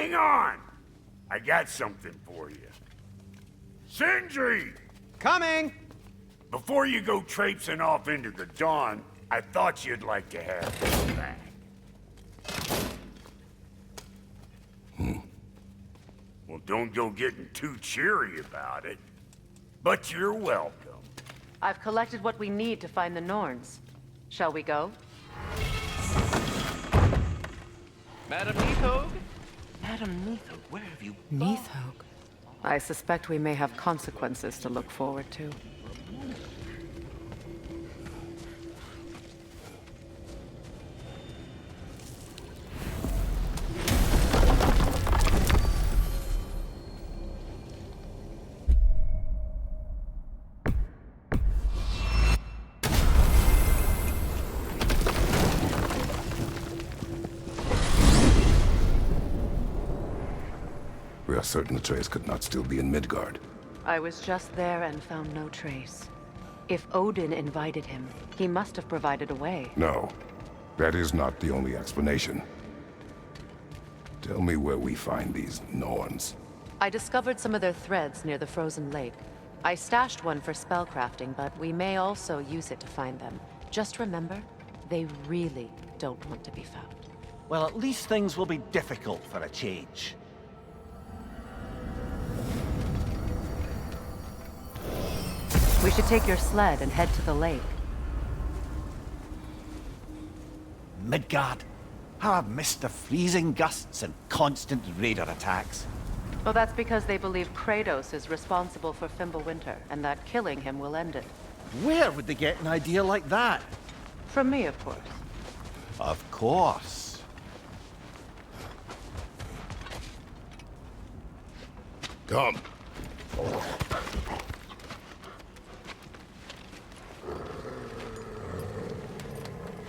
Hang on! I got something for you. Sindri! Coming! Before you go traipsing off into the dawn, I thought you'd like to have this back. Well, don't go getting too cheery about it. But you're welcome. I've collected what we need to find the Norns. Shall we go? Madam Neathog? Madam Neathog, where have you gone? Neathog. I suspect we may have consequences to look forward to. We are certain Atreus could not still be in Midgard. I was just there and found no trace. If Odin invited him, he must have provided a way. No, that is not the only explanation. Tell me where we find these Norns. I discovered some of their threads near the frozen lake. I stashed one for spellcrafting, but we may also use it to find them. Just remember, they really don't want to be found. Well, at least things will be difficult for a change. We should take your sled and head to the lake. Midgard. How I've missed the freezing gusts and constant raider attacks. Well, that's because they believe Kratos is responsible for Fimbulwinter, and that killing him will end it. Where would they get an idea like that? From me, of course. Of course. Come.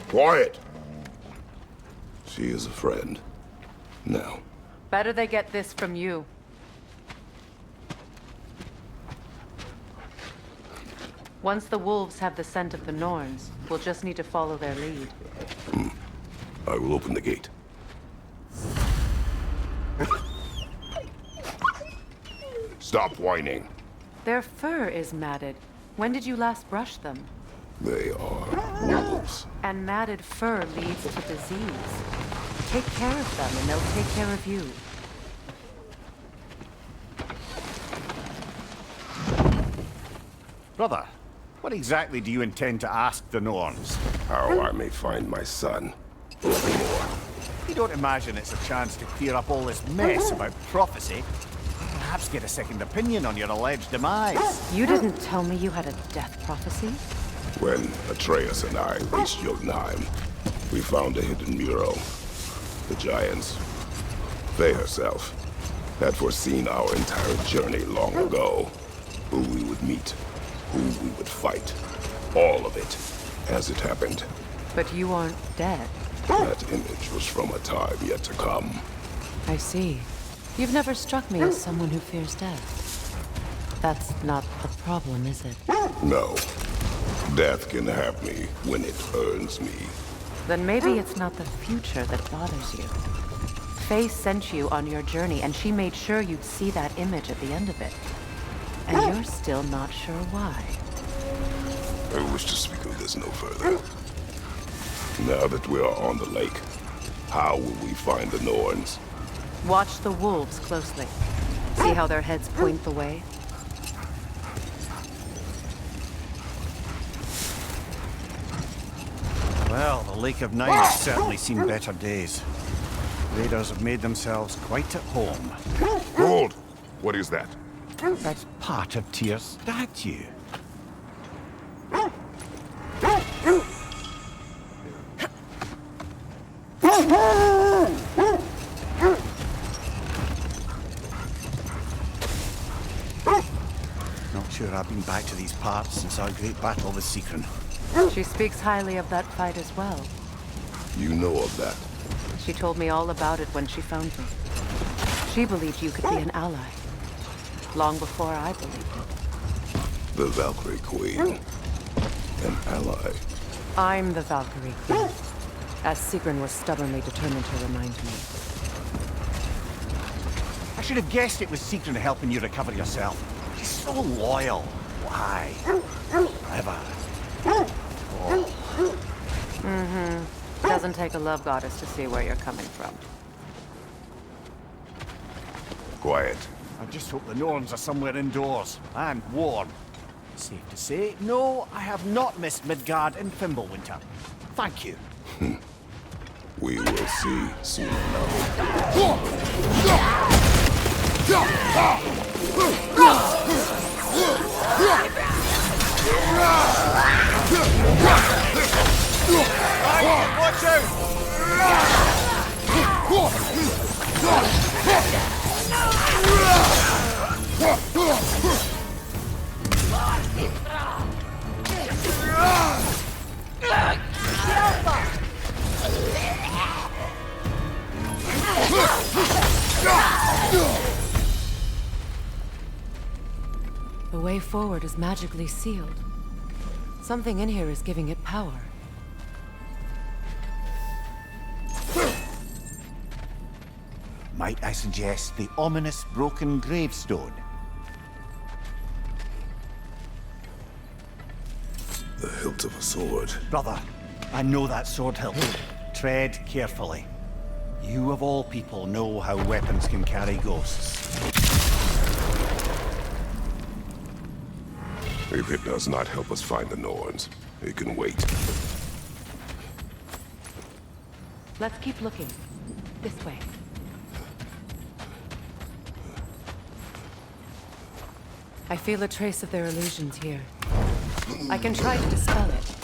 Quiet! She is a friend. Now. Better they get this from you. Once the wolves have the scent of the Norns, we'll just need to follow their lead. I will open the gate. Stop whining. Their fur is matted. When did you last brush them? They are wolves. And matted fur leads to disease. Take care of them and they'll take care of you. Brother, what exactly do you intend to ask the Norns? How I may find my son. Nothing more. You don't imagine it's a chance to clear up all this mess about prophecy? Perhaps get a second opinion on your alleged demise. You didn't tell me you had a death prophecy? When Atreus and I reached Jotunheim, we found a hidden mural. The giants, they herself, had foreseen our entire journey long ago. Who we would meet, who we would fight. All of it, as it happened. But you aren't dead. That image was from a time yet to come. I see. You've never struck me as someone who fears death. That's not the problem, is it? No. Death can have me when it earns me. Then maybe it's not the future that bothers you. Faye sent you on your journey, and she made sure you'd see that image at the end of it. And you're still not sure why. I wish to speak of this no further. Now that we are on the lake, how will we find the Norns? Watch the wolves closely. See how their heads point the way? Well, the Lake of Nine has certainly seen better days. Raiders have made themselves quite at home. Hold! What is that? That's part of Tyr's statue. Not sure I've been back to these parts since our great battle with Seekron. She speaks highly of that fight as well. You know of that. She told me all about it when she found me. She believed you could be an ally. Long before I believed it. The Valkyrie Queen. An ally. I'm the Valkyrie Queen, as Sigrun was stubbornly determined to remind me. should have guessed it was Sigrun helping you recover yourself. She's so loyal. Why? Forever. Doesn't take a love goddess to see where you're coming from. Quiet. I just hope the Norns are somewhere indoors and warm. Safe to say, no, I have not missed Midgard in Fimbulwinter. Thank you. We will see soon enough. Watch out! The way forward is magically sealed. Something in here is giving it power. Might I suggest the ominous broken gravestone? The hilt of a sword. Brother, I know that sword hilt. Tread carefully. You of all people know how weapons can carry ghosts. If it does not help us find the Norns, it can wait. Let's keep looking. This way. I feel a trace of their illusions here. I can try to dispel it.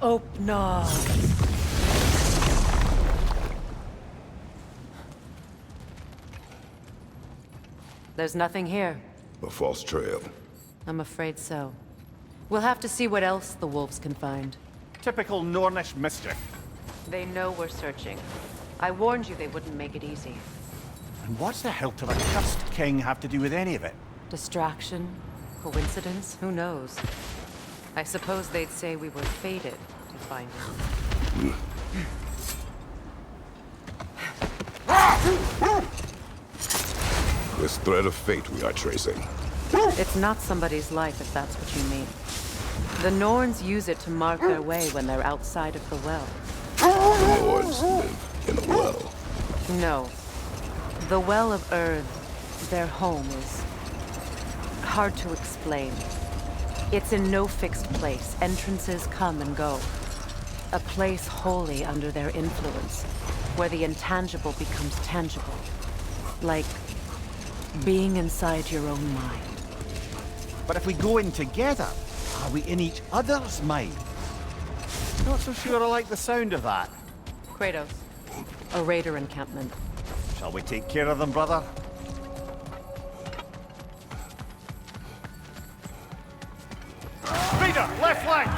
Opnog. There's nothing here. A false trail. I'm afraid so. We'll have to see what else the wolves can find. Typical Nornish mischief. They know we're searching. I warned you they wouldn't make it easy. And what's the hilt of a cursed king have to do with any of it? Distraction? Coincidence? Who knows? I suppose they'd say we were fated to find him. This thread of fate we are tracing. It's not somebody's life, if that's what you mean. The Norns use it to mark their way when they're outside of the well. The Norns live in a well. No. The Well of Earth, their home, is hard to explain. It's in no fixed place. Entrances come and go. A place wholly under their influence, where the intangible becomes tangible. Like being inside your own mind. But if we go in together, are we in each other's mind? Not so sure I like the sound of that. Kratos, a raider encampment. Shall we take care of them, brother? Raider, left flank!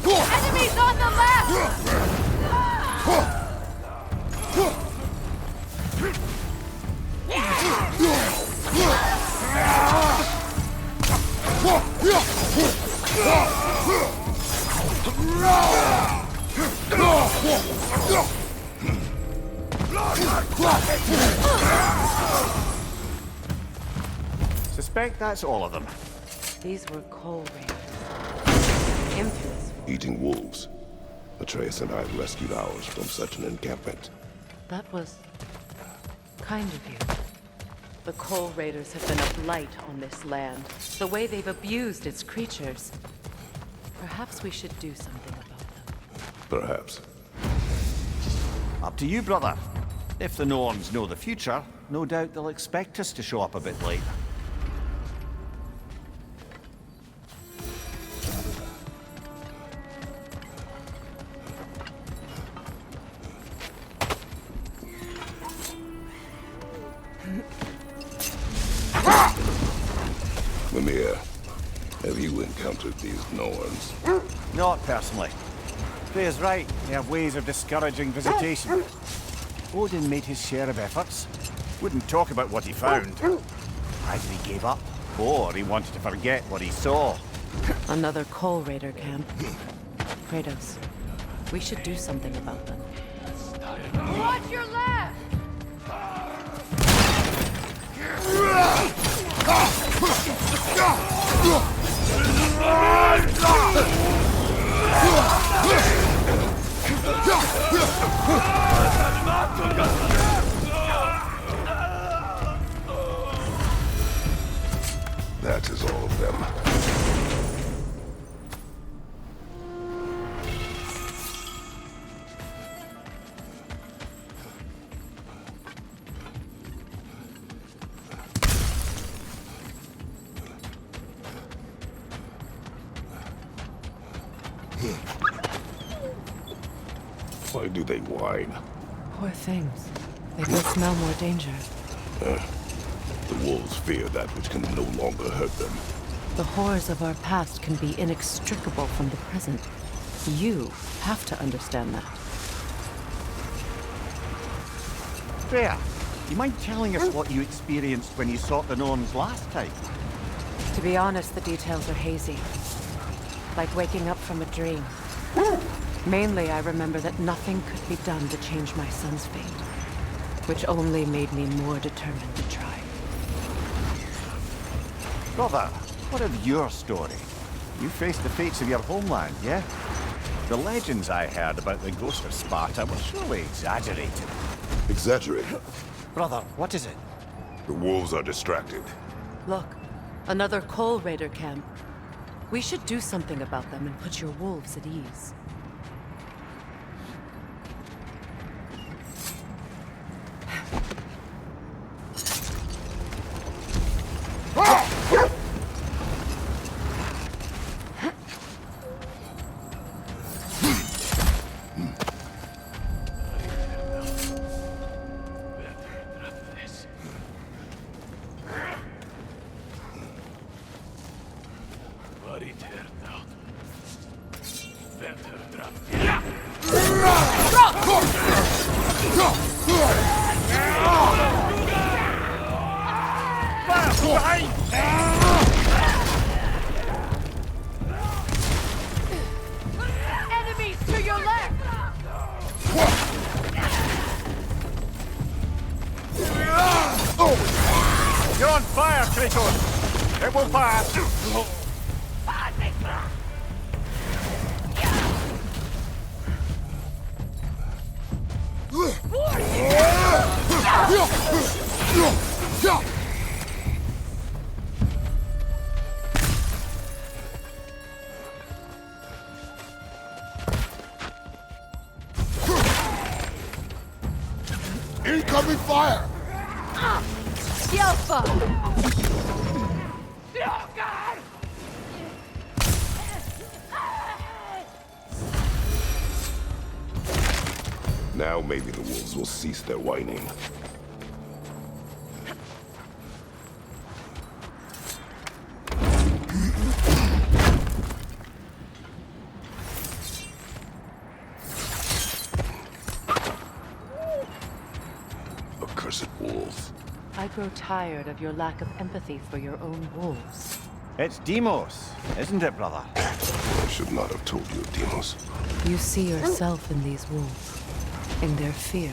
Enemies on the left! Suspect that's all of them. These were coal raiders. Infamous. Eating wolves. Atreus and I rescued ours from such an encampment. That was kind of you. The coal raiders have been a blight on this land. The way they've abused its creatures. Perhaps we should do something about them. Perhaps. Up to you, brother. If the Norns know the future, no doubt they'll expect us to show up a bit late. Mimir, have you encountered these Norns? Not personally. Freya's right. They have ways of discouraging visitation. Odin made his share of efforts. Wouldn't talk about what he found. Either he gave up, or he wanted to forget what he saw. Another Coal Raider camp. Kratos, we should do something about them. Watch your left! That is all of them. Why do they whine? Poor things. They both smell more danger. The wolves fear that which can no longer hurt them. The horrors of our past can be inextricable from the present. You have to understand that. Freya, do you mind telling us what you experienced when you sought the Norns last time? To be honest, the details are hazy. Like waking up from a dream. Mainly, I remember that nothing could be done to change my son's fate, which only made me more determined to try. Brother, what of your story? You faced the fates of your homeland, yeah? The legends I heard about the ghost of Sparta were surely exaggerated. Exaggerated? Brother, what is it? The wolves are distracted. Look, another Coal Raider camp. We should do something about them and put your wolves at ease. Enemies to your left! You're on fire, Kratos! It will pass! Incoming fire! Yelpa! Now maybe the wolves will cease their whining. Accursed wolves. I grow tired of your lack of empathy for your own wolves. It's Deimos, isn't it, brother? I should not have told you, Deimos. You see yourself in these wolves, in their fear.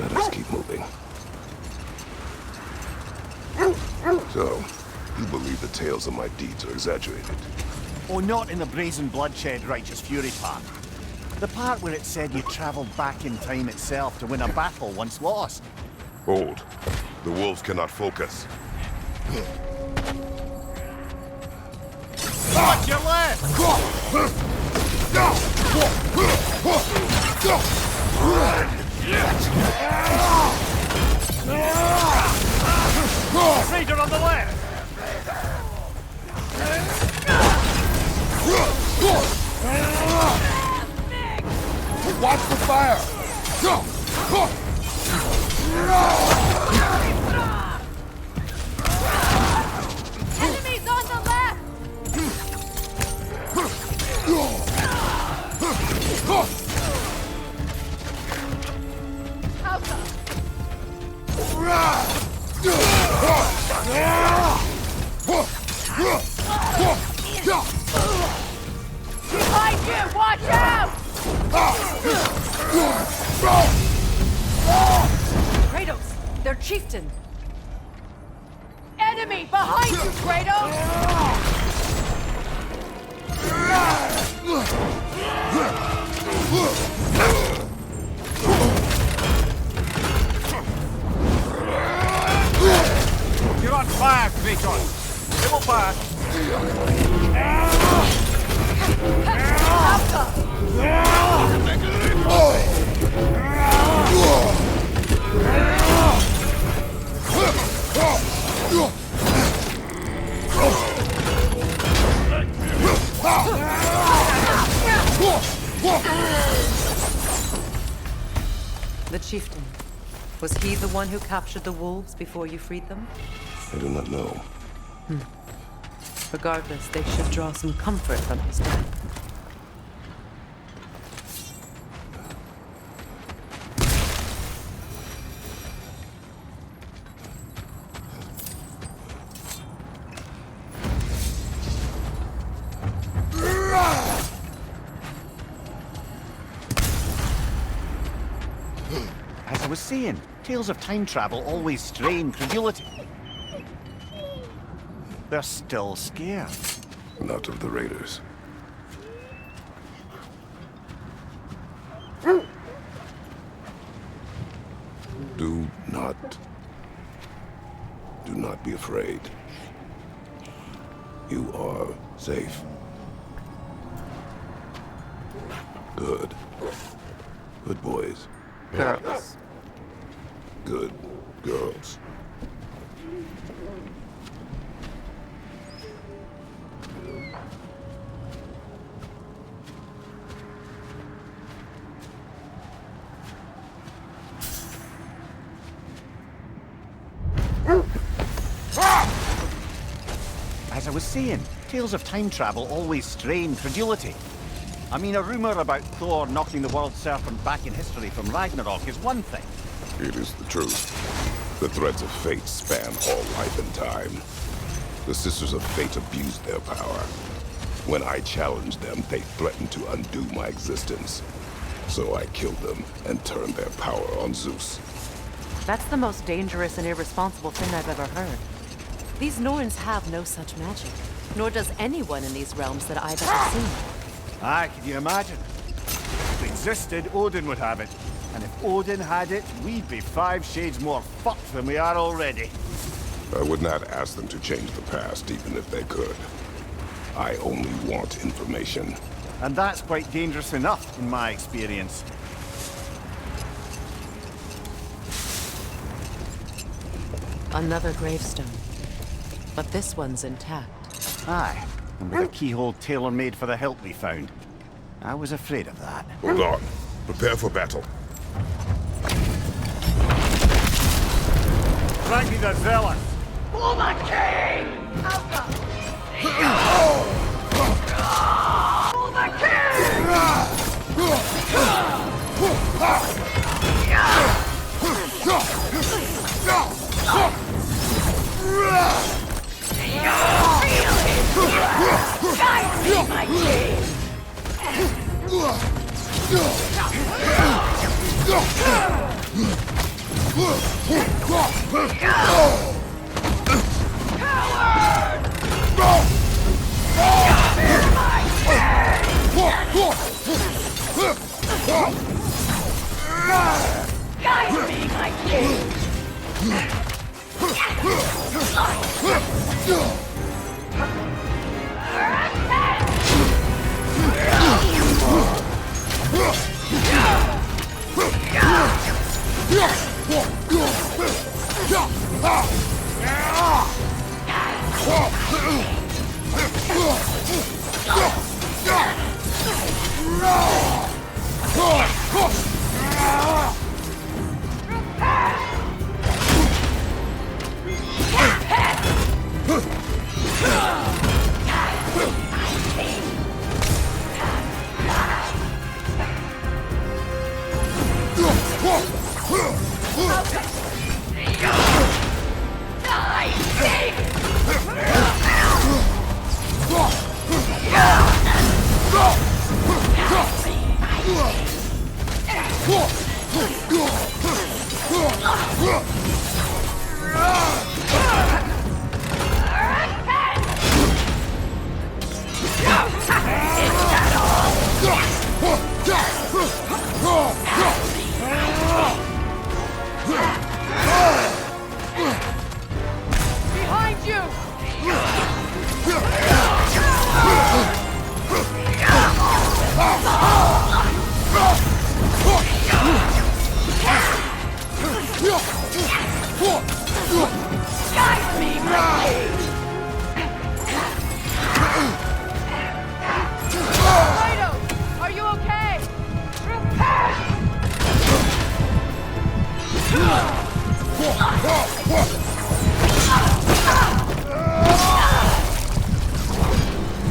Let us keep moving. So, you believe the tales of my deeds are exaggerated? Oh, not in the brazen bloodshed righteous fury part. The part where it said you traveled back in time itself to win a battle once lost. Hold. The wolves cannot focus. Watch your left! Raider on the left! Watch the fire! Enemies on the left! Behind you! Watch out! Kratos! Their chieftain! Enemy behind you, Kratos! You're on fire, Kratos! It will pass! The chieftain. Was he the one who captured the wolves before you freed them? I do not know. Regardless, they should draw some comfort from his death. As I was saying, tales of time travel always strain credulity. They're still scared. Not of the raiders. Do not be afraid. You are safe. Good. Good boys. Girls. Good girls. As I was saying, tales of time travel always strain credulity. I mean, a rumor about Thor knocking the world serpent back in history from Ragnarok is one thing. It is the truth. The threads of fate span all life and time. The Sisters of Fate abused their power. When I challenged them, they threatened to undo my existence. So I killed them and turned their power on Zeus. That's the most dangerous and irresponsible thing I've ever heard. These Norns have no such magic, nor does anyone in these realms that I've ever seen. Aye, can you imagine? If it existed, Odin would have it. And if Odin had it, we'd be 5 shades more fucked than we are already. I would not ask them to change the past, even if they could. I only want information. And that's quite dangerous enough, in my experience. Another gravestone. But this one's intact. Aye, and with a keyhole tailor-made for the hilt we found. I was afraid of that. Hold on. Prepare for battle. Frankie the Zealous! For the king! For the my king!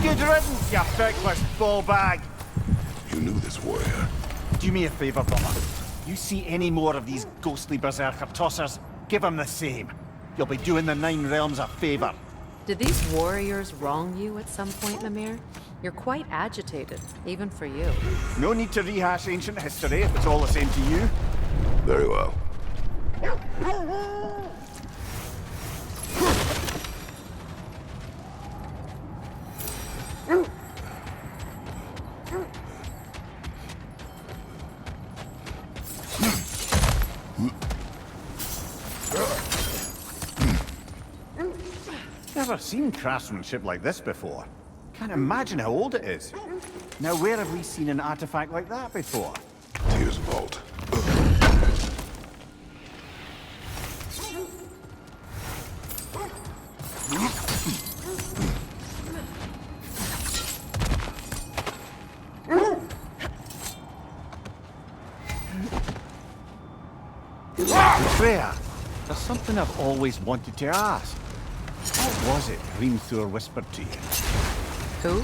Good riddance, you feckless ball bag! You knew this warrior. Do me a favour, brother. You see any more of these ghostly berserker tossers, give them the same. You'll be doing the Nine Realms a favour. Did these warriors wrong you at some point, Mimir? You're quite agitated, even for you. No need to rehash ancient history if it's all the same to you. Very well. Never seen craftsmanship like this before. Can't imagine how old it is. Now, where have we seen an artifact like that before? Tyr's vault. Freya, there's something I've always wanted to ask. What was it Hrimthur whispered to you? Who?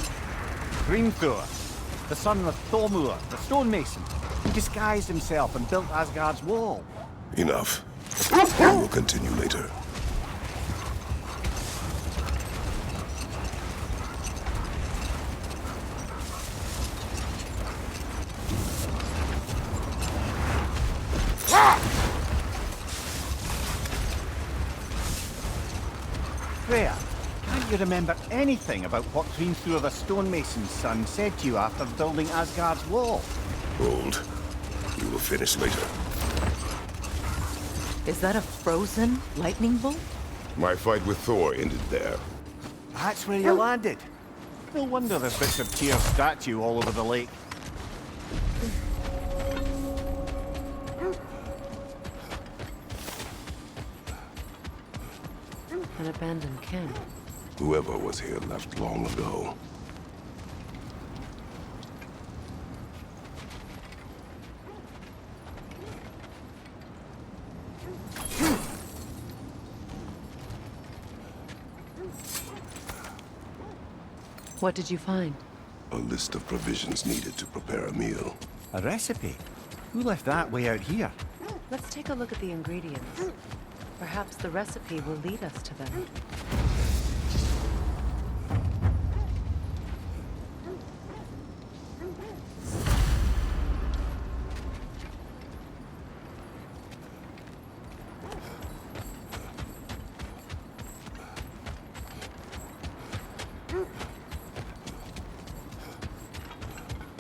Hrimthur, the son of Thormur, the stonemason. He disguised himself and built Asgard's wall. Enough. We will continue later. Freya, can't you remember anything about what Hrimthur the stonemason's son said to you after building Asgard's wall? Hold. We will finish later. Is that a frozen lightning bolt? My fight with Thor ended there. That's where you landed. No wonder there's bits of Tyr's statue all over the lake. An abandoned camp. Whoever was here left long ago. What did you find? A list of provisions needed to prepare a meal. A recipe? Who left that way out here? Let's take a look at the ingredients. Perhaps the recipe will lead us to them.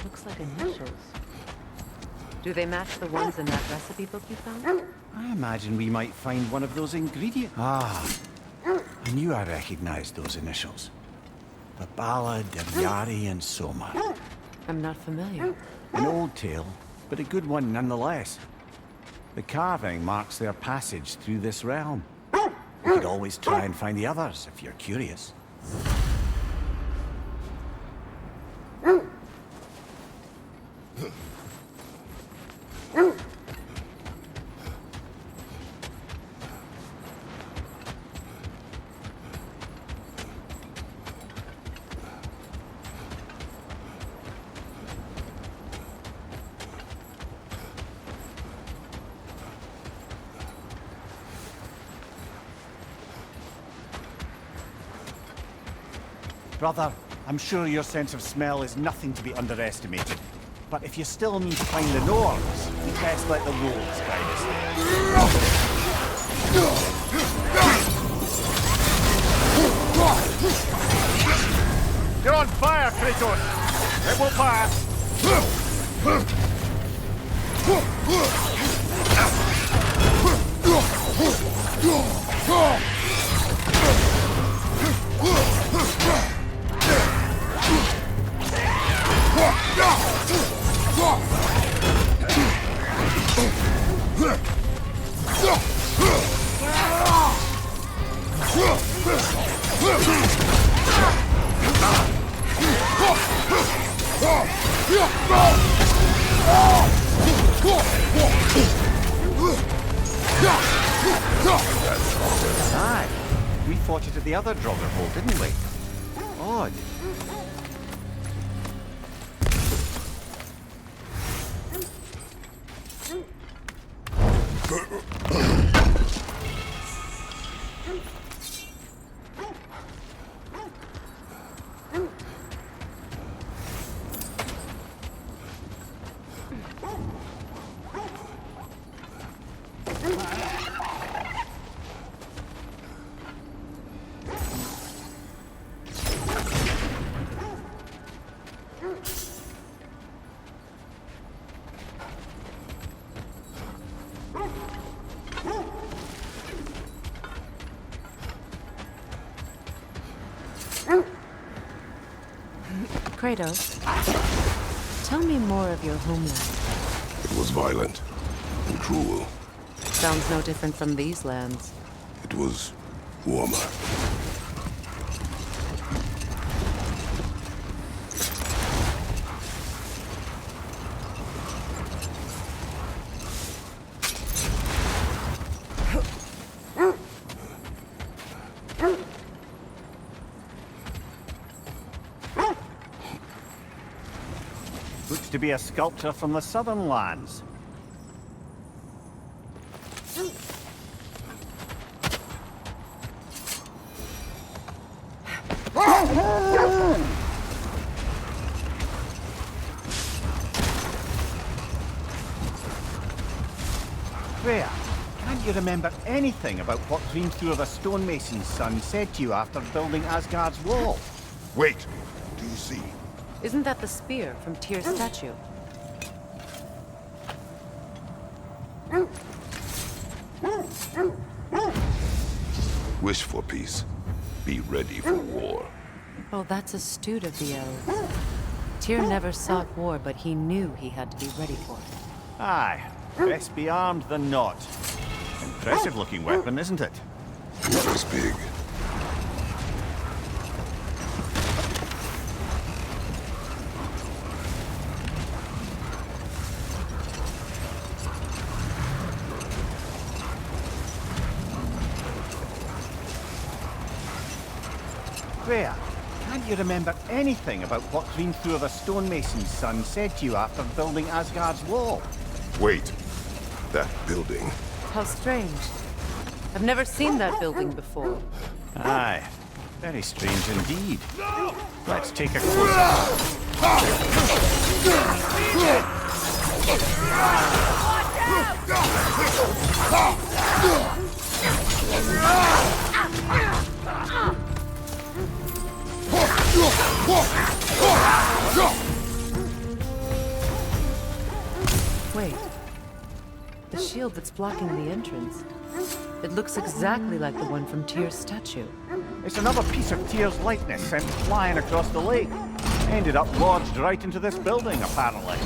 Looks like initials. Do they match the ones in that recipe book you found? I imagine we might find one of those ingredients. Ah, I knew I recognized those initials. The Ballad of Yari and Soma. I'm not familiar. An old tale, but a good one nonetheless. The carving marks their passage through this realm. You could always try and find the others if you're curious. Brother, I'm sure your sense of smell is nothing to be underestimated. But if you still need to find the Nords, we best let the wolves guide us there. You're on fire, Kratos! It will pass! Aye, we fought it at the other Draugr Hole, didn't we? Odd. Kratos, tell me more of your homeland. It was violent and cruel. Sounds no different from these lands. It was warmer. Looks to be a sculpture from the southern lands. Freya, can't you remember anything about what Hrimthur the stonemason's son said to you after building Asgard's wall? Wait! Do you see? Isn't that the spear from Tyr's statue? Wish for peace. Be ready for war. Oh, that's astute of the elves. Tyr never sought war, but he knew he had to be ready for it. Aye, best be armed than not. Impressive looking weapon, isn't it? It was big. Freya, can't you remember anything about what Hrimthur the stonemason's son said to you after building Asgard's wall? Wait. That building. How strange. I've never seen that building before. Aye, very strange indeed. Let's take a closer Wait. The shield that's blocking the entrance. It looks exactly like the one from Tyr's statue. It's another piece of Tyr's likeness sent flying across the lake. Ended up lodged right into this building, apparently.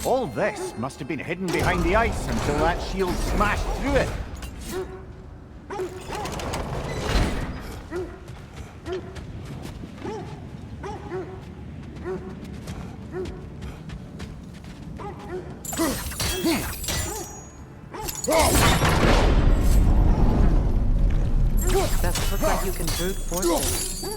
All this must have been hidden behind the ice until that shield smashed through it. Doesn't look like you can brute force it.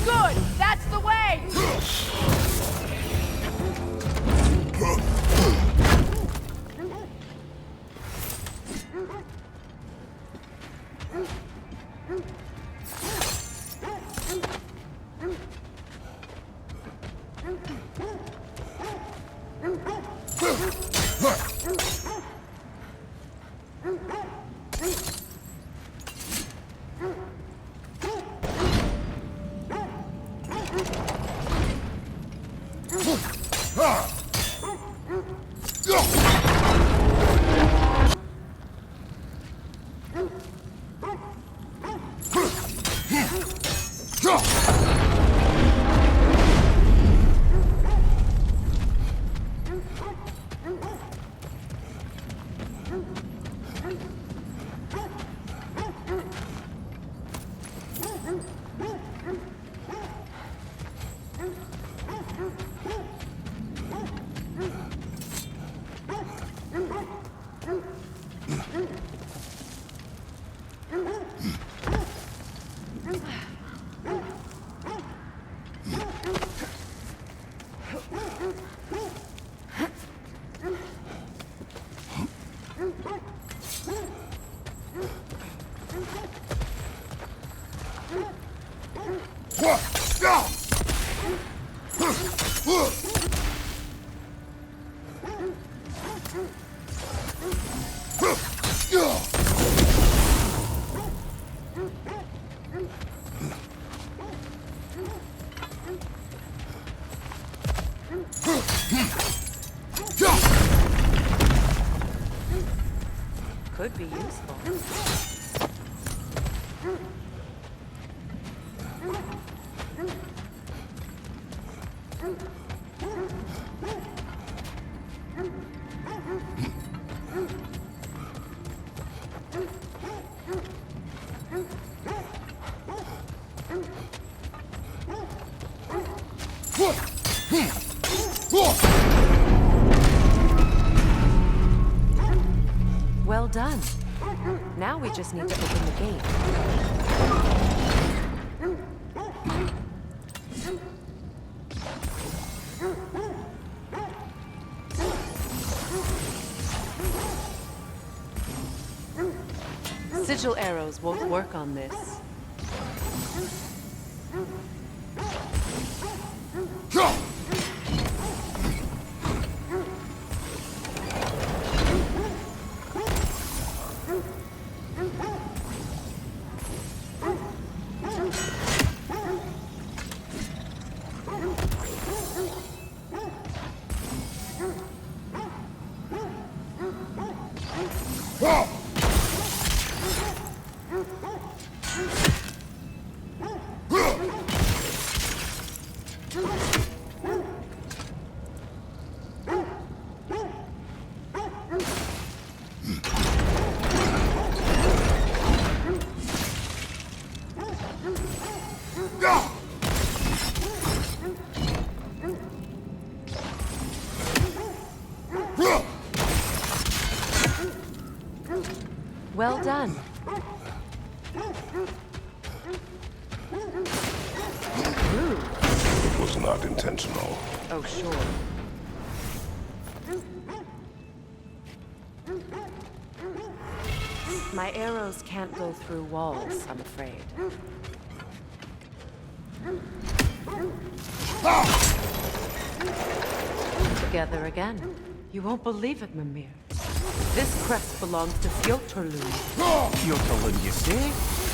Good! That's the way! Could be useful. Well done. Now we just need to open the gate. Sigil arrows won't work on this. Well done. Rude. It was not intentional. Oh, sure. My arrows can't go through walls, I'm afraid. Together again. You won't believe it, Mimir. This crest belongs to Fjotorlund. Fjotorlund, you say?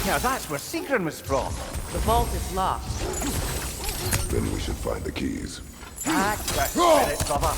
Now that's where Sigrun was from. The vault is locked. Then we should find the keys. That's the spirit, brother.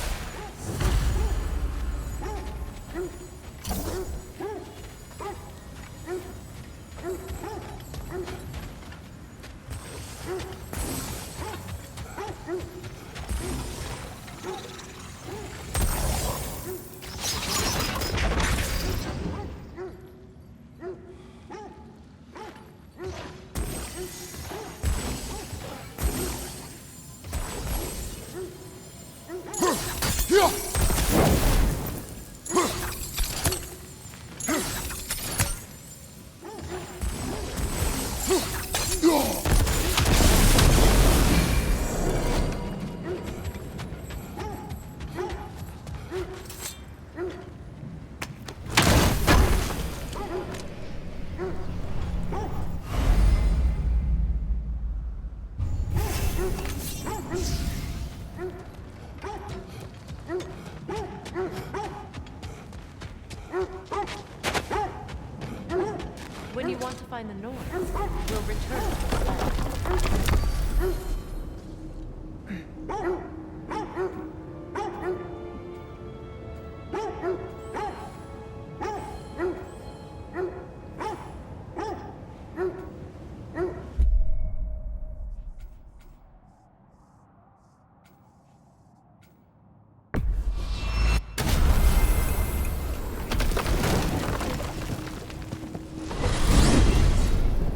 want to find the Norns, we'll return to the sled.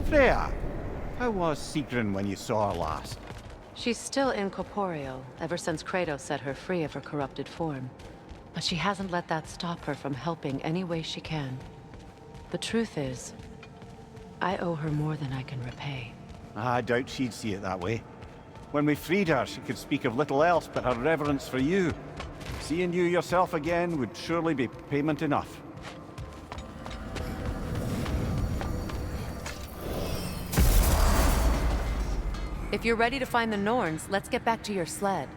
Freya, how was Sigrun when you saw her last? She's still incorporeal, ever since Kratos set her free of her corrupted form. But she hasn't let that stop her from helping any way she can. The truth is, I owe her more than I can repay. I doubt she'd see it that way. When we freed her, she could speak of little else but her reverence for you. Seeing you yourself again would surely be payment enough. If you're ready to find the Norns, let's get back to your sled.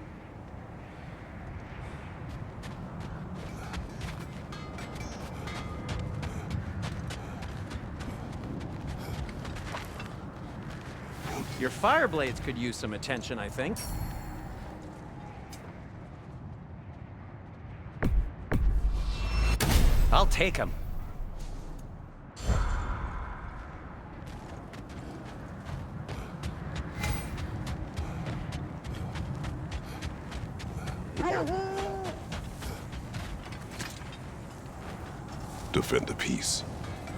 Your fire blades could use some attention, I think. I'll take them. Defend the peace.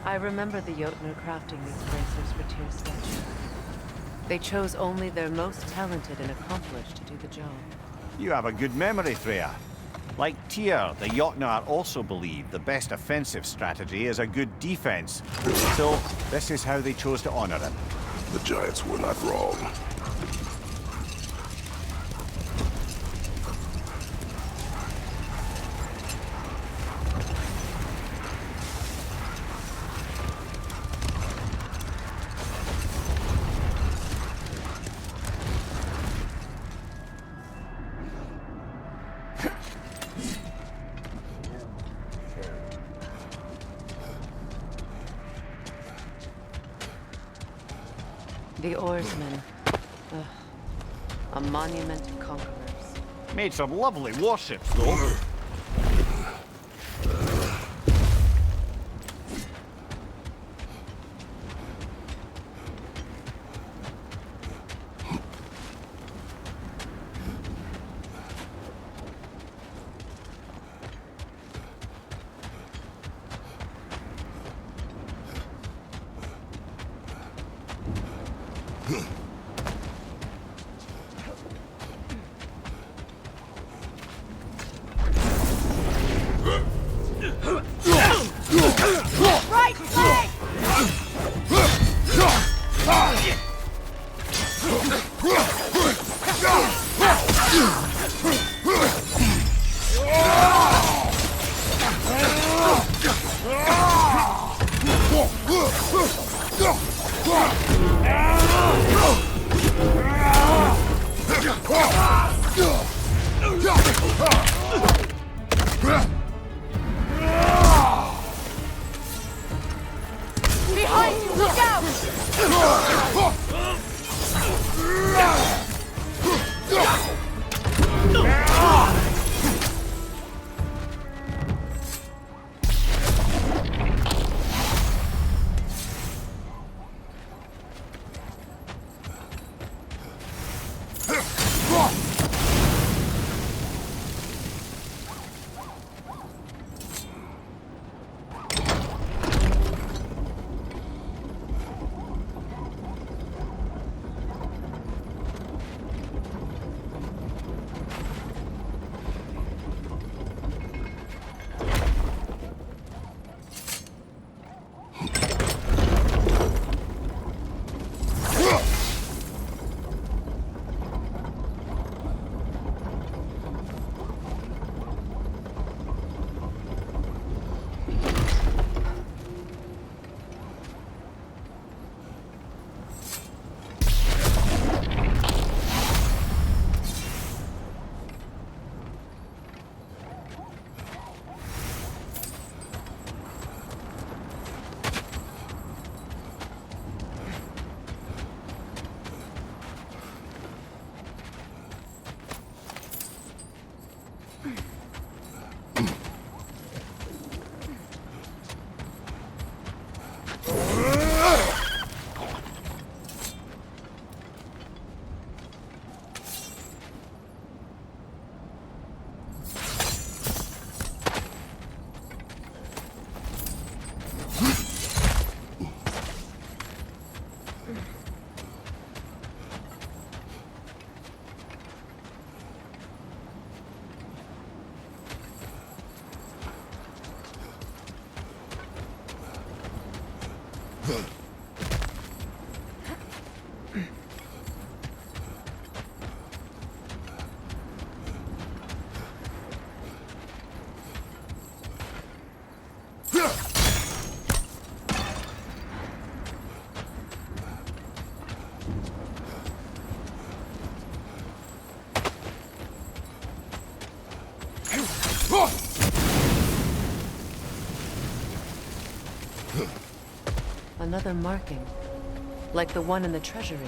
I remember the Jotnar crafting these bracers for Tyr's statue. They chose only their most talented and accomplished to do the job. You have a good memory, Freya. Like Tyr, the Jotnar also believe the best offensive strategy is a good defense. So, this is how they chose to honor him. The Giants were not wrong. The oarsmen. A monument to conquerors. Made some lovely warships, though. Right leg! Behind you! Look out! Another marking. Like the one in the treasury.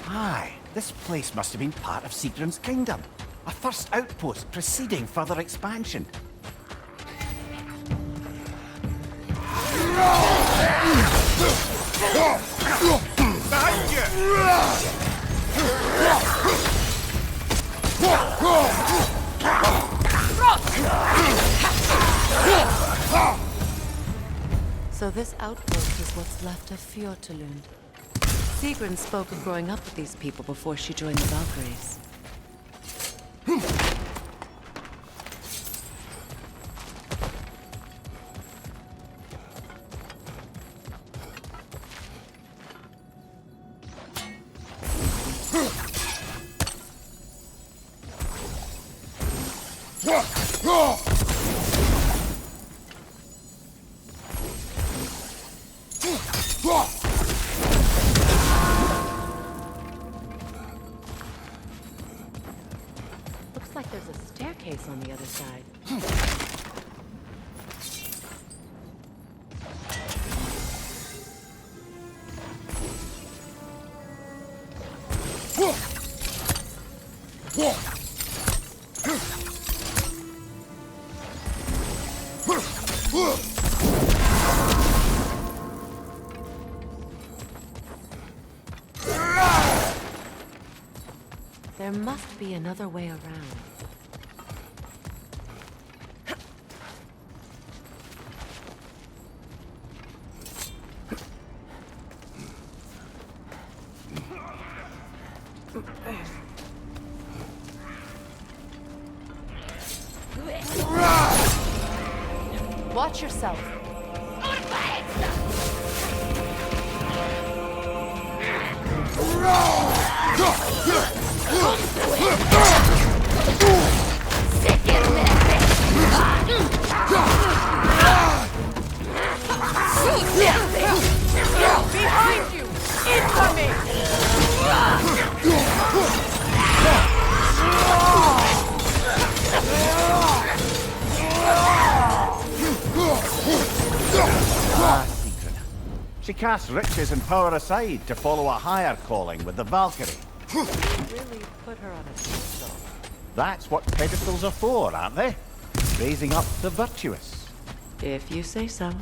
Aye, this place must have been part of Sigrun's kingdom. A first outpost preceding further expansion. Behind you! So this outpost is what's left of Fjortulund. Sigrun spoke of growing up with these people before she joined the Valkyries. Looks like there's a staircase on the other side. There must be another way around. Watch yourself. Behind you! Incoming! Sigrun. She casts riches and power aside to follow a higher calling with the Valkyrie. Really put her on a pedestal. That's what pedestals are for, aren't they? Raising up the virtuous. If you say so.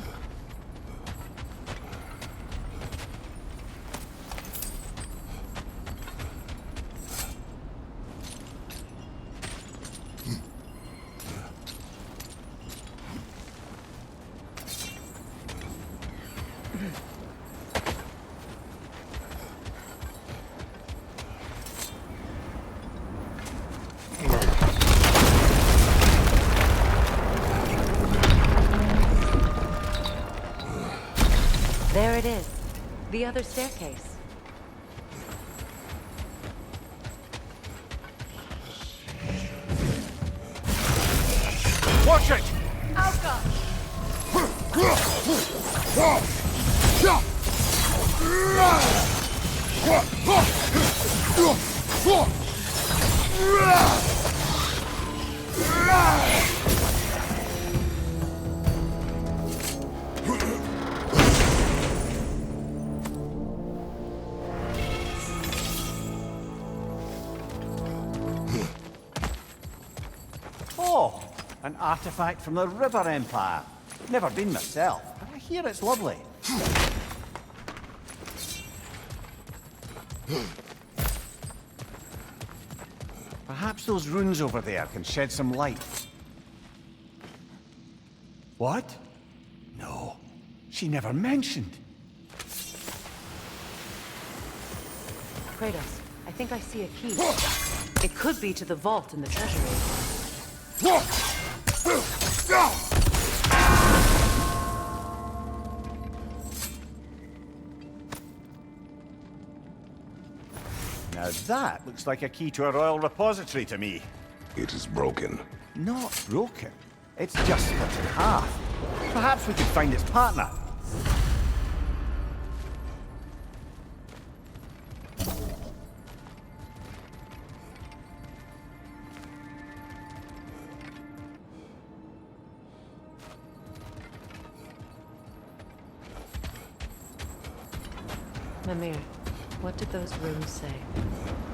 There it is. The other staircase. Watch it! Alka! Oh, an artifact from the River Empire. Never been myself, but I hear it's lovely. Perhaps those runes over there can shed some light. What? No, she never mentioned. Kratos, I think I see a key. It could be to the vault in the treasury. That looks like a key to a royal repository to me. It is broken. Not broken. It's just split in half. Perhaps we could find its partner. Mimir, what did those runes say?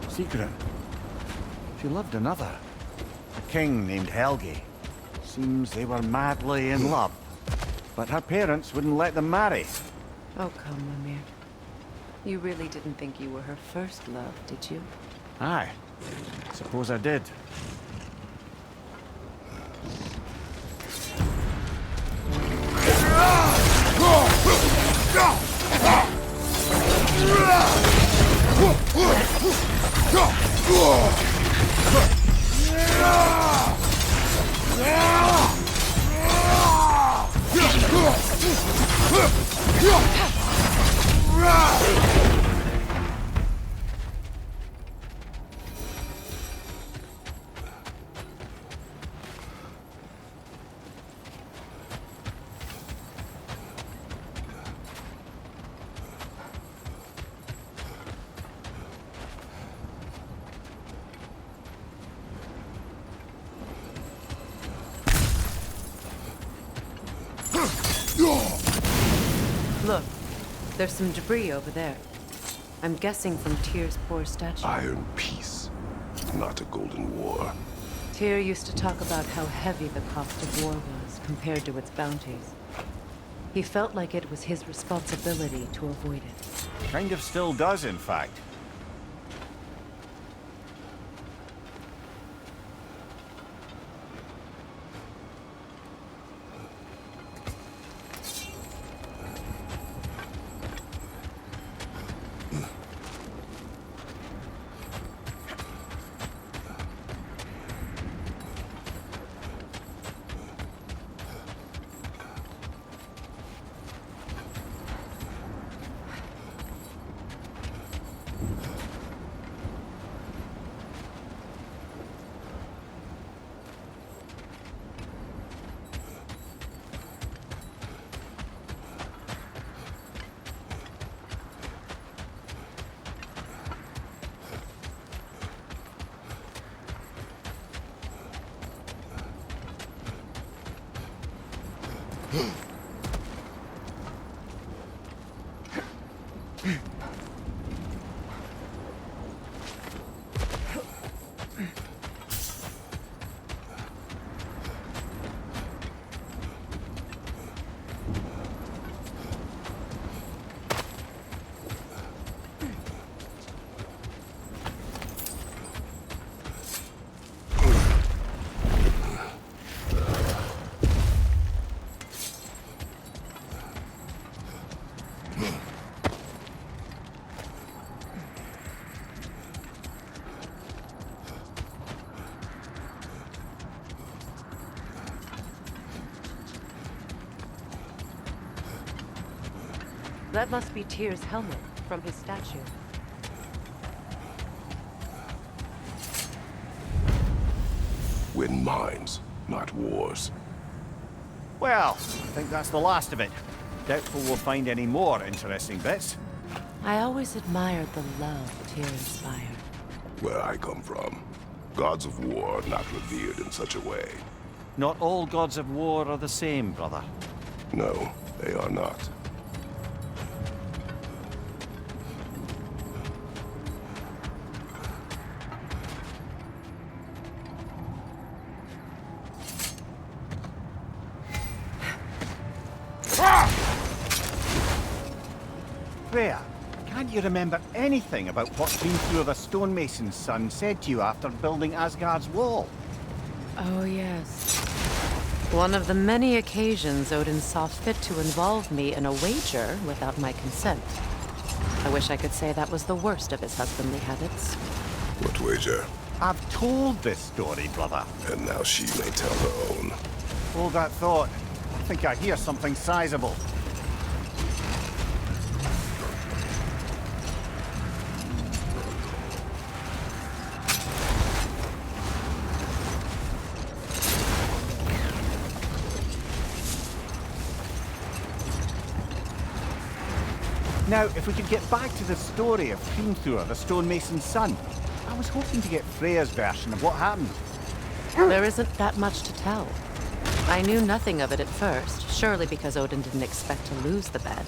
Secret. She loved another. A king named Helgi. Seems they were madly in love. But her parents wouldn't let them marry. Oh, come, Mimir. You really didn't think you were her first love, did you? Aye. Suppose I did. Look, there's some debris over there. I'm guessing from Tyr's poor statue. Iron peace, not a golden war. Tyr used to talk about how heavy the cost of war was compared to its bounties. He felt like it was his responsibility to avoid it. Kind of still does, in fact. That must be Tyr's helmet from his statue. Win mines, not wars. Well, I think that's the last of it. Doubtful we'll find any more interesting bits. I always admired the love Tyr inspired. Where I come from, gods of war are not revered in such a way. Not all gods of war are the same, brother. No, they are not. Freya, can't you remember anything about what Hrimthur the stonemason's son said to you after building Asgard's wall? Oh, yes. One of the many occasions Odin saw fit to involve me in a wager without my consent. I wish I could say that was the worst of his husbandly habits. What wager? I've told this story, brother. And now she may tell her own. Hold that thought. I think I hear something sizable. Now, if we could get back to the story of Hrimthur, the stonemason's son. I was hoping to get Freya's version of what happened. There isn't that much to tell. I knew nothing of it at first, surely because Odin didn't expect to lose the bet.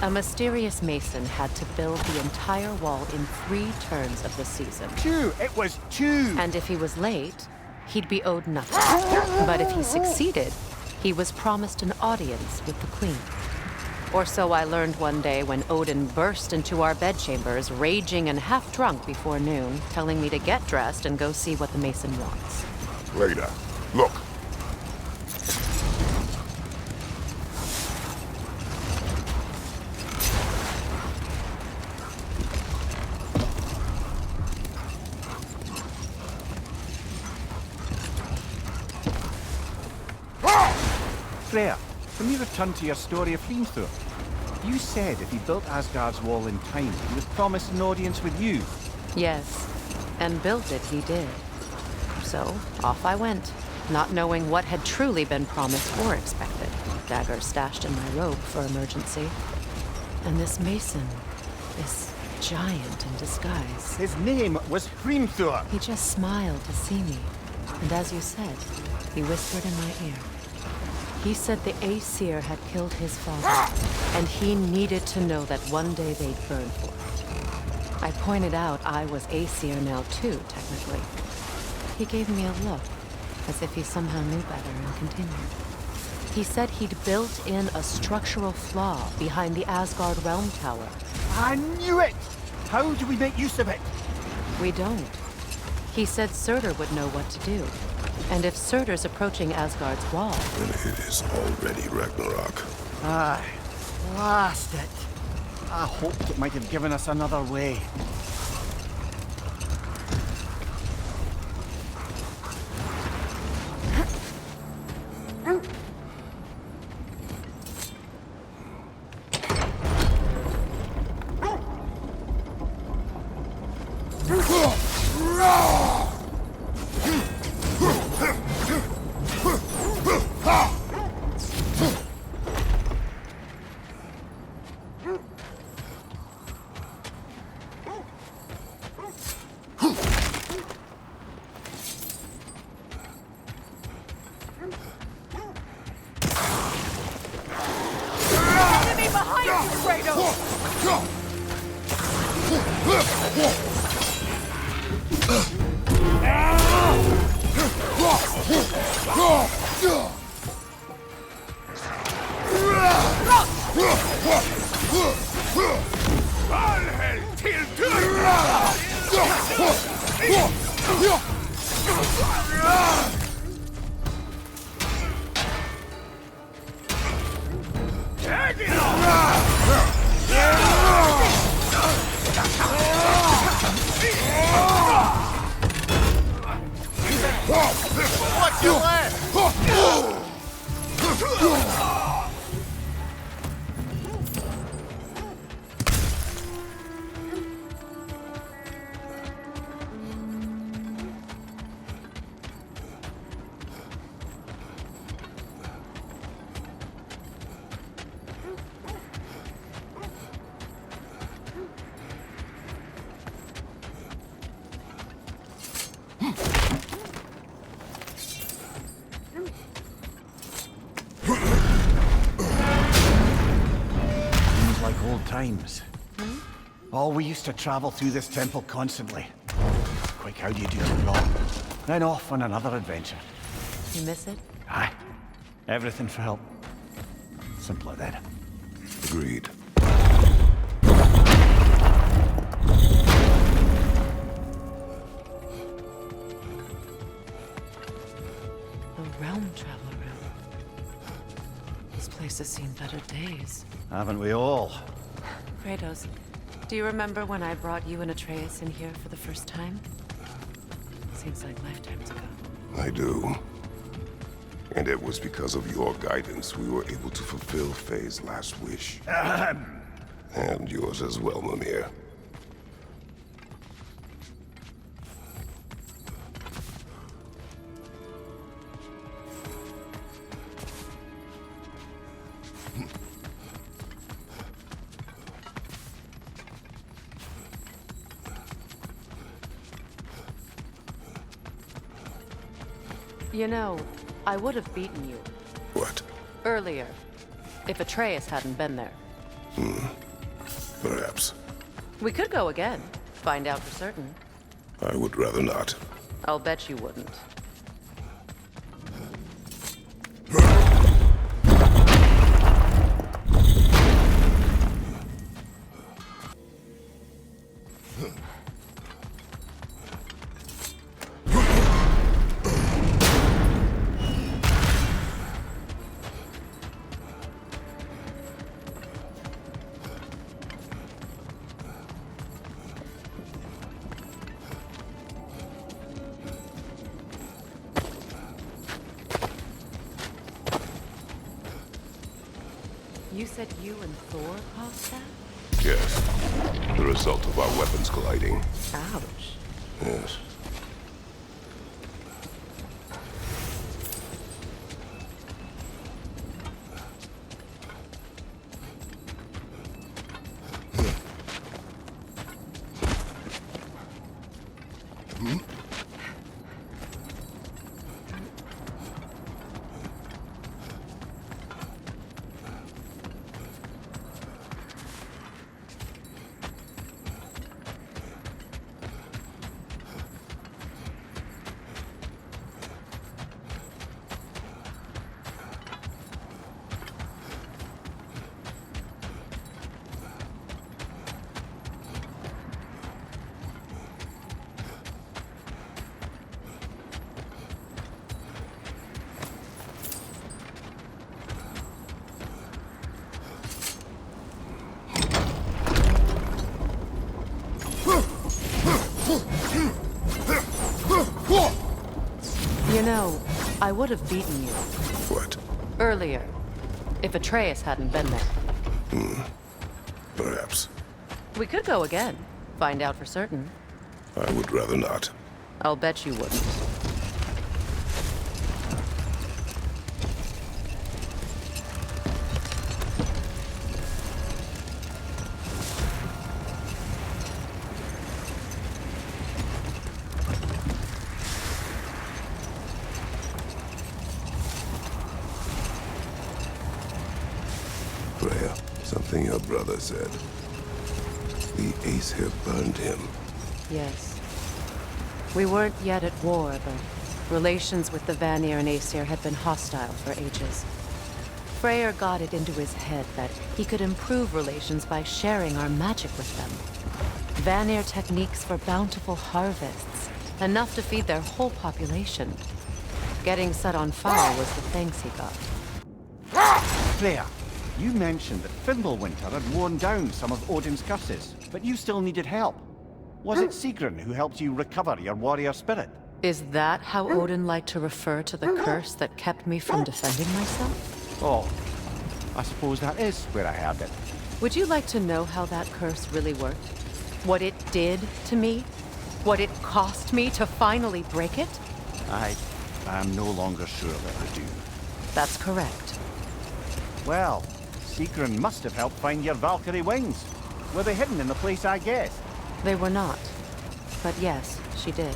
A mysterious mason had to build the entire wall in 3 turns of the season. 2! It was 2! And if he was late, he'd be owed nothing. But if he succeeded, he was promised an audience with the queen. Or so I learned one day when Odin burst into our bedchambers, raging and half-drunk before noon, telling me to get dressed and go see what the mason wants. Later. Look. Freya, can we return to your story of Hrimthur? You said if he built Asgard's wall in time, he was promised an audience with you. Yes, and built it he did. So, off I went, not knowing what had truly been promised or expected. Dagger stashed in my robe for emergency. And this mason, this giant in disguise. His name was Hrimthur. He just smiled to see me. And as you said, he whispered in my ear. He said the Aesir had killed his father, and he needed to know that one day they'd burn for it. I pointed out I was Aesir now too, technically. He gave me a look, as if he somehow knew better, and continued. He said he'd built in a structural flaw behind the Asgard Realm Tower. I knew it! How do we make use of it? We don't. He said Surtur would know what to do. And if Surtur's approaching Asgard's wall... Then it is already Ragnarok. Aye. Blast it. I hoped it might have given us another way. Enemy behind you, Kratos! Valhel till Tag it What's your left? Like old times. Oh, we used to travel through this temple constantly. Quick, how do you do it wrong? Then off on another adventure. You miss it? Aye. Everything for help. Simpler then. Agreed. The Realm Traveler Room. This place has seen better days. Haven't we all? Kratos, do you remember when I brought you and Atreus in here for the first time? Seems like lifetimes ago. I do. And it was because of your guidance we were able to fulfill Faye's last wish. And yours as well, Mimir. You know, I would have beaten you What? earlier, if Atreus hadn't been there. Perhaps. We could go again, find out for certain. I would rather not. I'll bet you wouldn't. You said you and Thor caused that? Yes. The result of our weapons colliding. Ouch. Yes. You know, I would have beaten you What? earlier, if Atreus hadn't been there. Perhaps. We could go again, find out for certain. I would rather not. I'll bet you wouldn't. Freya, something your brother said. The Aesir burned him. Yes. We weren't yet at war, but relations with the Vanir and Aesir had been hostile for ages. Freyr got it into his head that he could improve relations by sharing our magic with them. Vanir techniques for bountiful harvests, enough to feed their whole population. Getting set on fire was the thanks he got. Freya, you mentioned that Fimbulwinter had worn down some of Odin's curses, but you still needed help. Was it Sigrun who helped you recover your warrior spirit? Is that how Odin liked to refer to the curse that kept me from defending myself? Oh, I suppose that is where I heard it. Would you like to know how that curse really worked? What it did to me? What it cost me to finally break it? I'm no longer sure that I do. That's correct. Well, Sigrun must have helped find your Valkyrie wings. Were they hidden in the place I guessed? They were not. But yes, she did.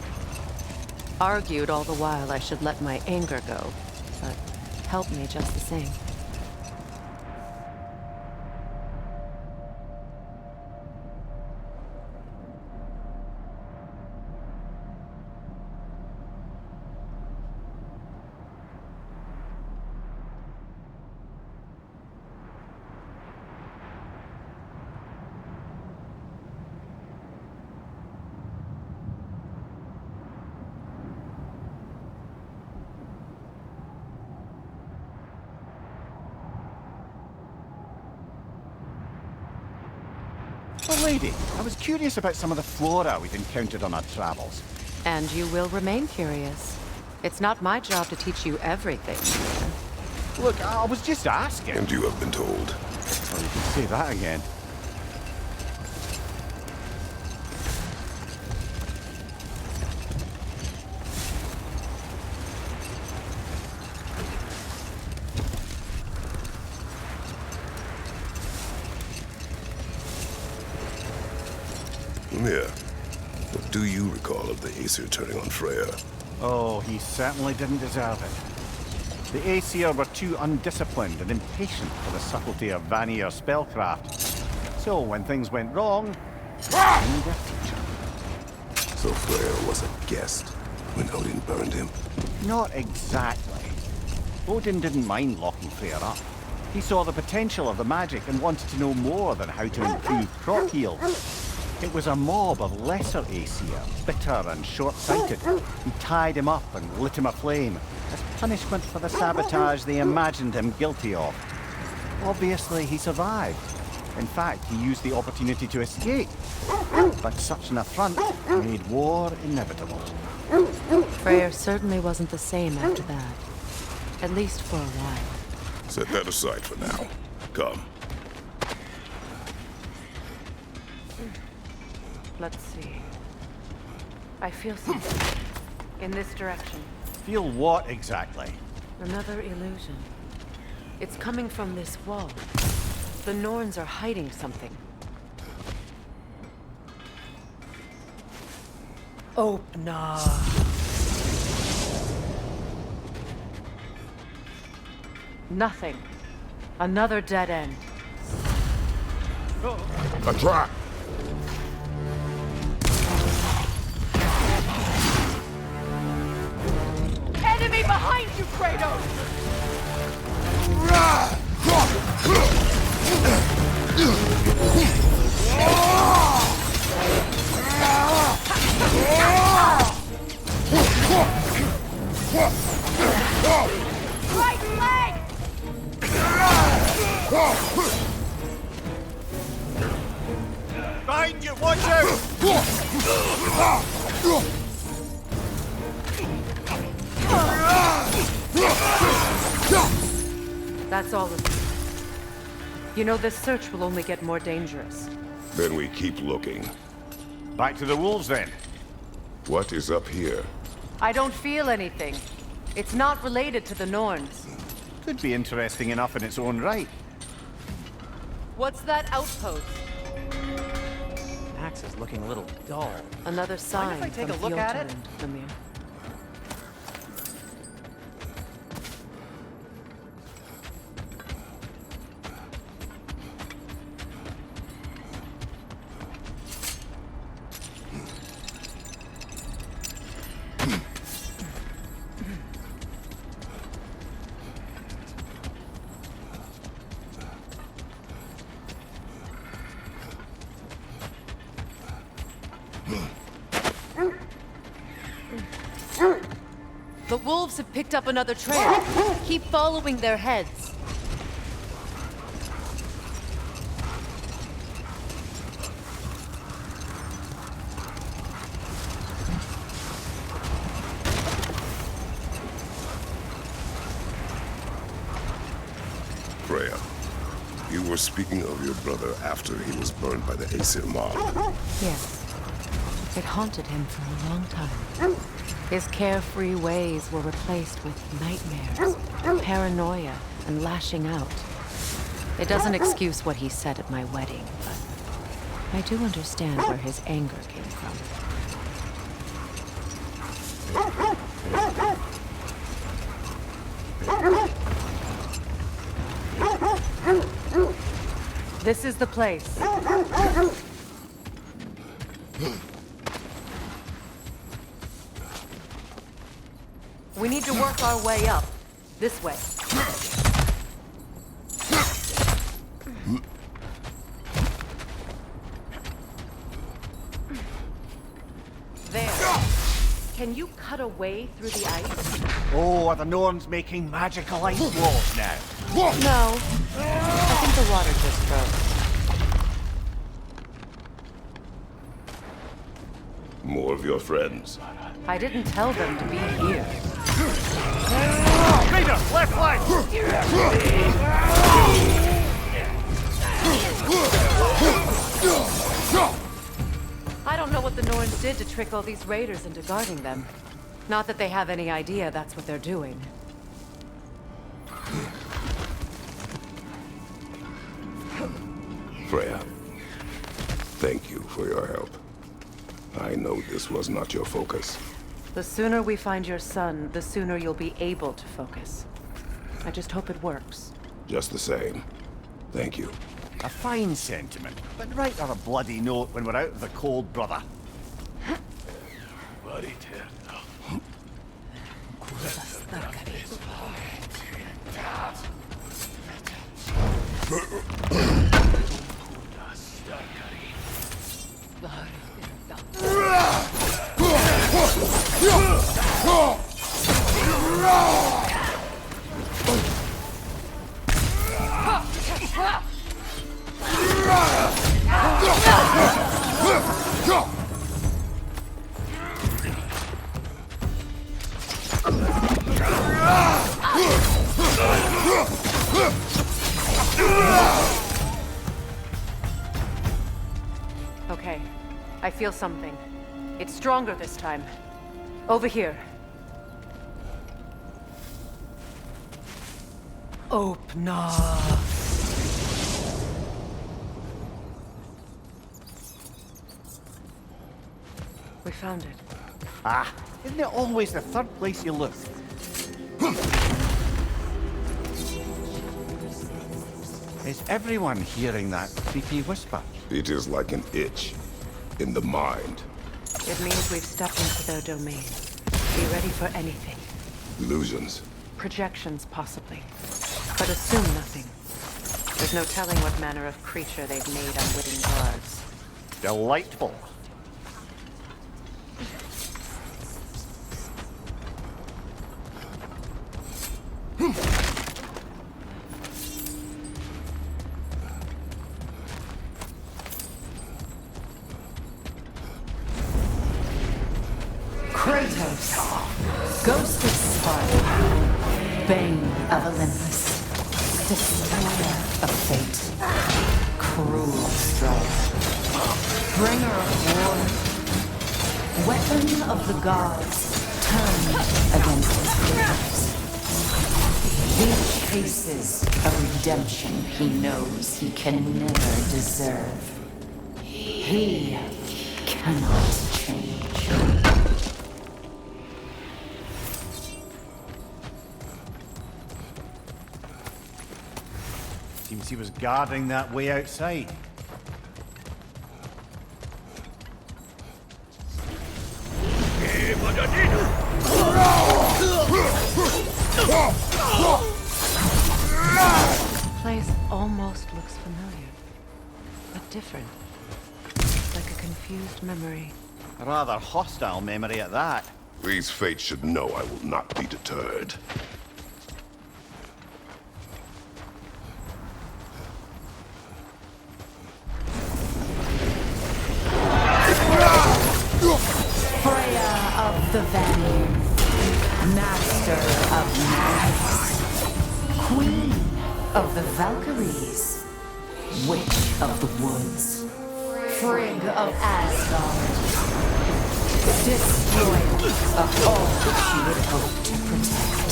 Argued all the while I should let my anger go, but helped me just the same. Well, lady, I was curious about some of the flora we've encountered on our travels. And you will remain curious. It's not my job to teach you everything. Look, I was just asking. And you have been told. Well, you can say that again. Mimir, what do you recall of the Aesir turning on Freya? Oh, he certainly didn't deserve it. The Aesir were too undisciplined and impatient for the subtlety of Vanir spellcraft. So when things went wrong, they named their future. So Freyr was a guest when Odin burned him? Not exactly. Odin didn't mind locking Freyr up. He saw the potential of the magic and wanted to know more than how to improve crop yield. It was a mob of lesser Aesir, bitter and short-sighted, who tied him up and lit him aflame, as punishment for the sabotage they imagined him guilty of. Obviously, he survived. In fact, he used the opportunity to escape. But such an affront made war inevitable. Freyr certainly wasn't the same after that. At least for a while. Set that aside for now. Come. Let's see. I feel something. In this direction. Feel what exactly? Another illusion. It's coming from this wall. The Norns are hiding something. Opener. Nothing. Another dead end. A trap! Enemy behind you, Kratos! Right leg! Behind you! Watch out! That's all of it. You know, this search will only get more dangerous. Then we keep looking. Back to the wolves, then. What is up here? I don't feel anything. It's not related to the Norns. Could be interesting enough in its own right. What's that outpost? Axe is looking a little dull. Another sign if I take from a look at it? Fjöldin, Mimir. The wolves have picked up another trail. Keep following their heads. Freya, you were speaking of your brother after he was burned by the Aesir mob. Yes. It haunted him for a long time. His carefree ways were replaced with nightmares, paranoia, and lashing out. It doesn't excuse what he said at my wedding, but I do understand where his anger came from. This is the place. We need to work our way up. This way. There. Can you cut a way through the ice? Oh, are the Norns making magical ice walls now? No. I think the water just froze. More of your friends. I didn't tell them to be here. Raider, left flank! I don't know what the Norns did to trick all these raiders into guarding them. Not that they have any idea that's what they're doing. Freya, thank you for your help. I know this was not your focus, The sooner we find your son, the sooner you'll be able to focus. I just hope it works. Just the same. Thank you. A fine sentiment, but write her a bloody note when we're out of the cold, brother. Okay, I feel something. It's stronger this time. Over here. Open up. We found it. Ah, isn't it always the third place you look? Is everyone hearing that creepy whisper? It is like an itch in the mind. It means we've stepped into their domain. Be ready for anything. Illusions. Projections, possibly. But assume nothing. There's no telling what manner of creature they've made unwitting guards. Delightful. Kratos, Ghost of Sparta, Bane of Olympus, Destroyer of Fate, Cruel Strife, Bringer of War, Weapon of the Gods, turned against his creators. He chases a redemption he knows he can never deserve. He cannot change. Seems he was guarding that way outside. This place almost looks familiar, but different. Like a confused memory. A rather hostile memory at that. These fates should know I will not be deterred. Freya of the Vanir, Master of Knights, Queen of the Valkyries, Witch of the Woods, Frigg of Asgard, Destroyer of all she would hope to protect.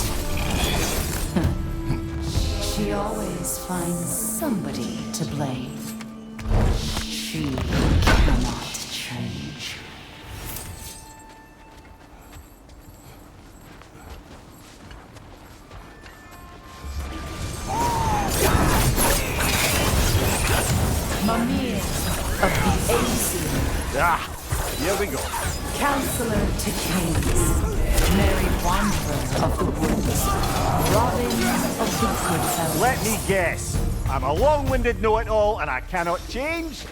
She always finds somebody to blame. She cannot change. Mimir of the Aesir, Ah, here we go. Counselor to Kings, Merry Wanderer of the Woods, Robin of the Good Let me guess. I'm a long-winded know-it-all and I cannot change?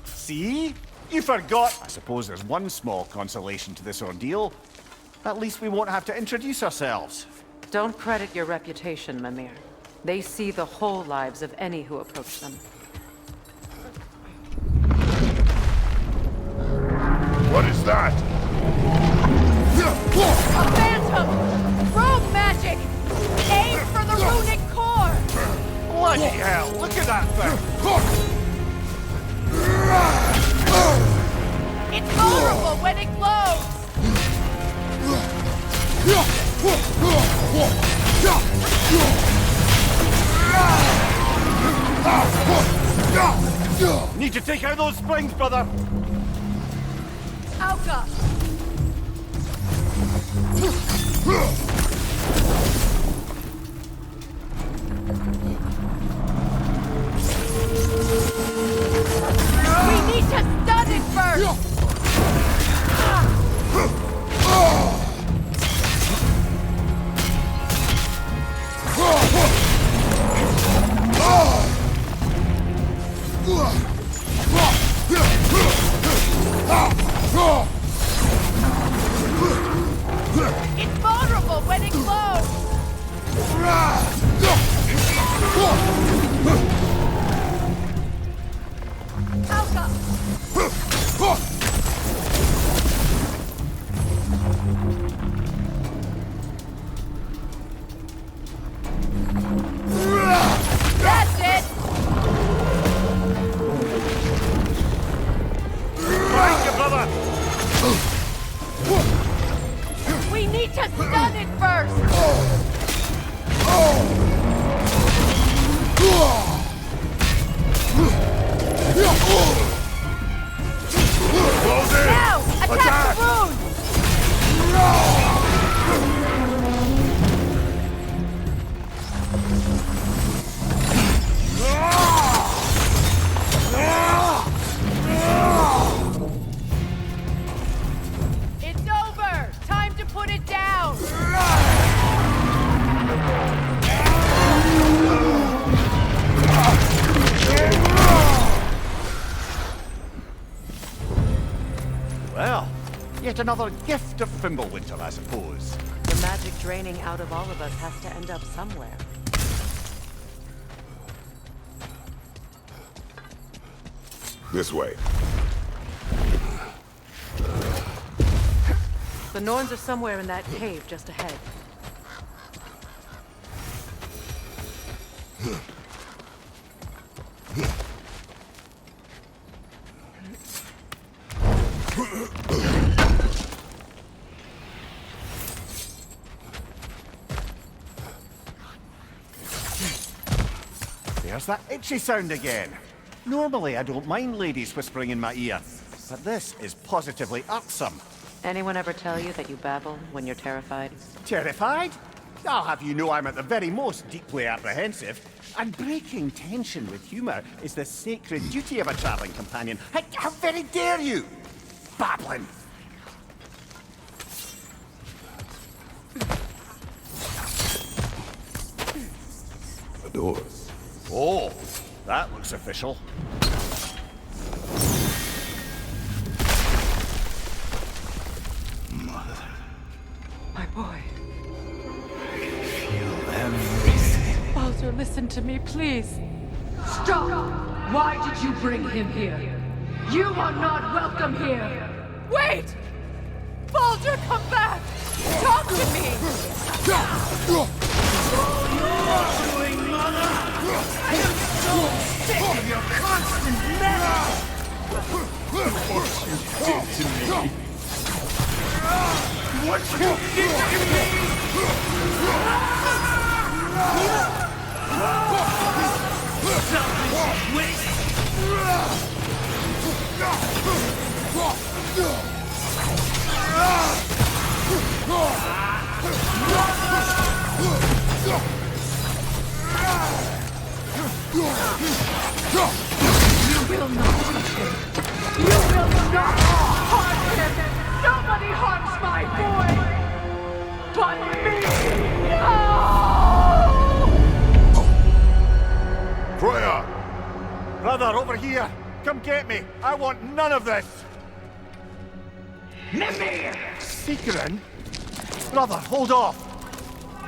See? You forgot. I suppose there's one small consolation to this ordeal. At least we won't have to introduce ourselves. Don't credit your reputation, Mimir. They see the whole lives of any who approach them. What is that? A phantom! Rogue magic! Aim for the runic core! Bloody hell, look at that thing! It's vulnerable when it glows! Need to take out those springs, brother! Alka! We need to stun it first! It's vulnerable when it glows! Alka! That's it! Find your brother! We need to stun it first! Close in! Now! Attack the rune! It's over! Time to put it down! Well, yet another gift of Fimbulwinter, I suppose. The magic draining out of all of us has to end up somewhere. This way. The Norns are somewhere in that cave just ahead. There's that itchy sound again. Normally, I don't mind ladies whispering in my ear, but this is positively irksome. Anyone ever tell you that you babble when you're terrified? Terrified? I'll have you know I'm at the very most deeply apprehensive. And breaking tension with humour is the sacred duty of a travelling companion. How very dare you! Babbling! The doors. Oh, that looks official. My boy. Feel everything. Baldur, listen to me, please. Stop! Why did you bring him here? You are not welcome here! Wait! Baldur, come back! Talk to me! Sick of your constant menace! What you did to me! What you did to me! Selfish waste! You will not touch him! You will not harm him! Nobody harms my boy! But me! No! Freya! Brother, over here! Come get me! I want none of this! Mimir! Secret? Brother, hold off!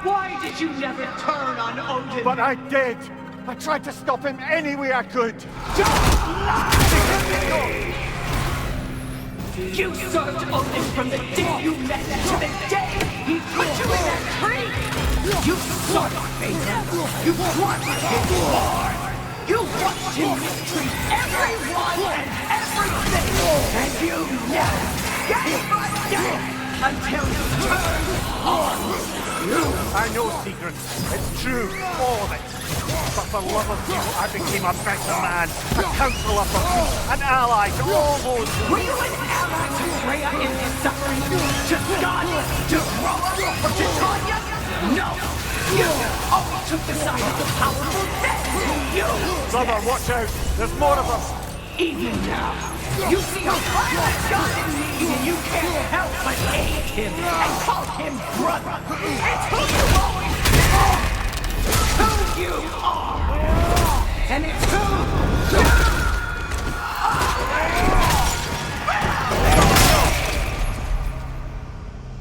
Why did you never turn on Odin? But I did! I tried to stop him any way I could! You served Odin from the day you met to the day he put you in that tree! You sought Vader! You wanted him more! You watched him mistreat everyone and everything! And you never gave a damn until you turned on you! I know secrets. It's true. All of it. But for love of you, I became a better man, a counselor for peace, an ally to all those who... Were you an ally to Freya in his suffering? To Scott? To Roa? Or to Tanya? No! You always took the side of the powerful dead! You! Brother, watch out! There's more of us! Even now, you see a violent God in need and you can't help but aid him and call him brother! It's who you always are! Who you are! And it's who you are!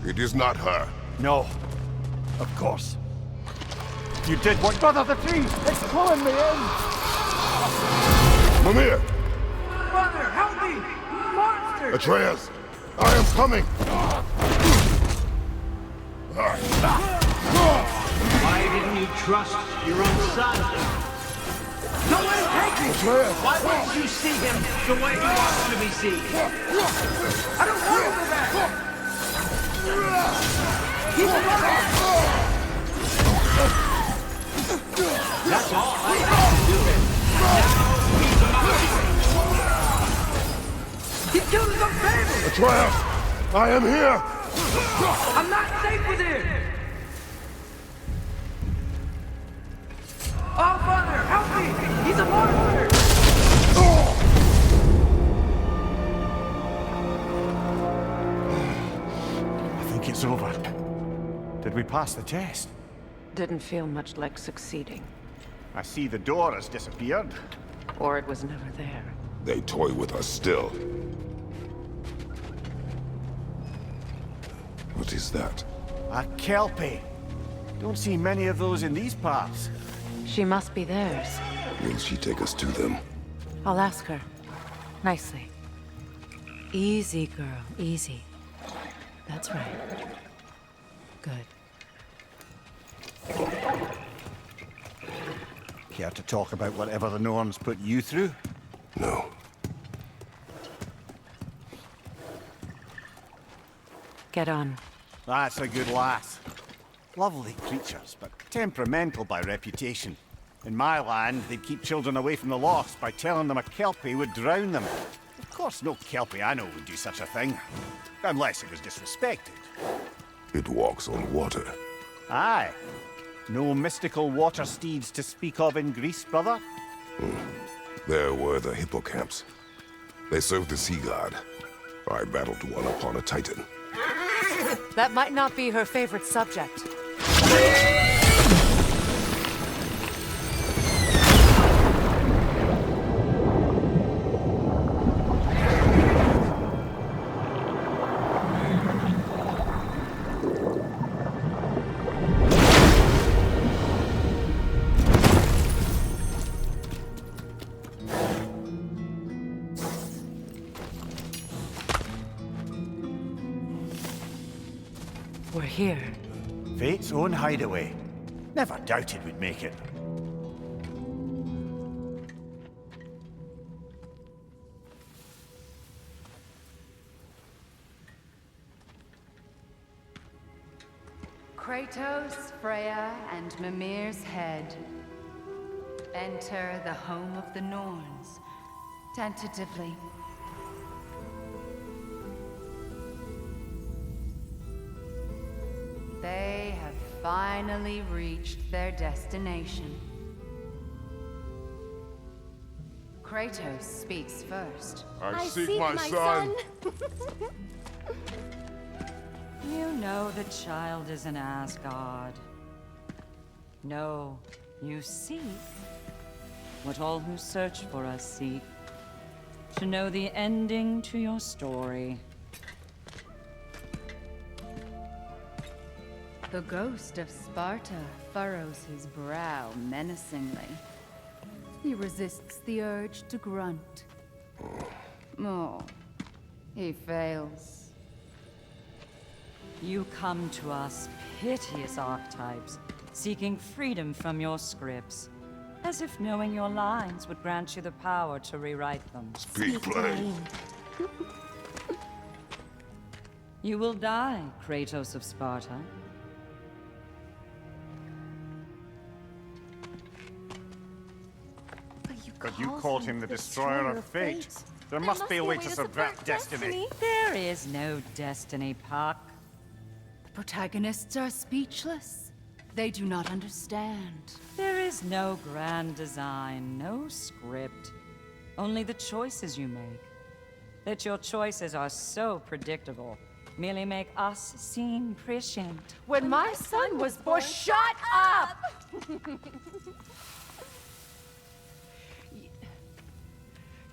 It is not her. No. Of course. You did what... Brother, the tree! It's pulling me in! Mimir! Brother, help me! Monster! Atreus! I am coming! Why didn't you trust your own son? Don't let him take me! Atreus! Why wouldn't you see him the way he wants to be seen? I don't want him back! He's alive! That's all I have to do. Now he's alive! He killed his own family! Atreus! I am here! I'm not safe with him! Oh, Father, help me! He's a monster! I think it's over. Did we pass the test? Didn't feel much like succeeding. I see the door has disappeared. Or it was never there. They toy with us still. What is that? A kelpie. Don't see many of those in these parts. She must be theirs. Will she take us to them? I'll ask her. Nicely. Easy, girl. Easy. That's right. Good. Care to talk about whatever the Norns put you through? No. Get on. That's a good lass. Lovely creatures, but temperamental by reputation. In my land, they'd keep children away from the lost by telling them a kelpie would drown them. Of course, no kelpie I know would do such a thing. Unless it was disrespected. It walks on water. Aye. No mystical water steeds to speak of in Greece, brother? There were the hippocamps. They served the sea god. I battled one upon a titan. That might not be her favorite subject. We're here. Fate's own hideaway. Never doubted we'd make it. Kratos, Freya, and Mimir's head. Enter the home of the Norns, tentatively. They have finally reached their destination. Kratos speaks first. I seek my son! You know the child is in Asgard. No, you seek what all who search for us seek. To know the ending to your story. The ghost of Sparta furrows his brow menacingly. He resists the urge to grunt. Oh, he fails. You come to us, piteous archetypes, seeking freedom from your scripts. As if knowing your lines would grant you the power to rewrite them. Speak plain. You will die, Kratos of Sparta. But you called him the destroyer of fate. There must be a way to subvert destiny. There is no destiny, Puck. The protagonists are speechless. They do not understand. There is no grand design, no script. Only the choices you make. That your choices are so predictable merely make us seem prescient. When my son was born, shut up!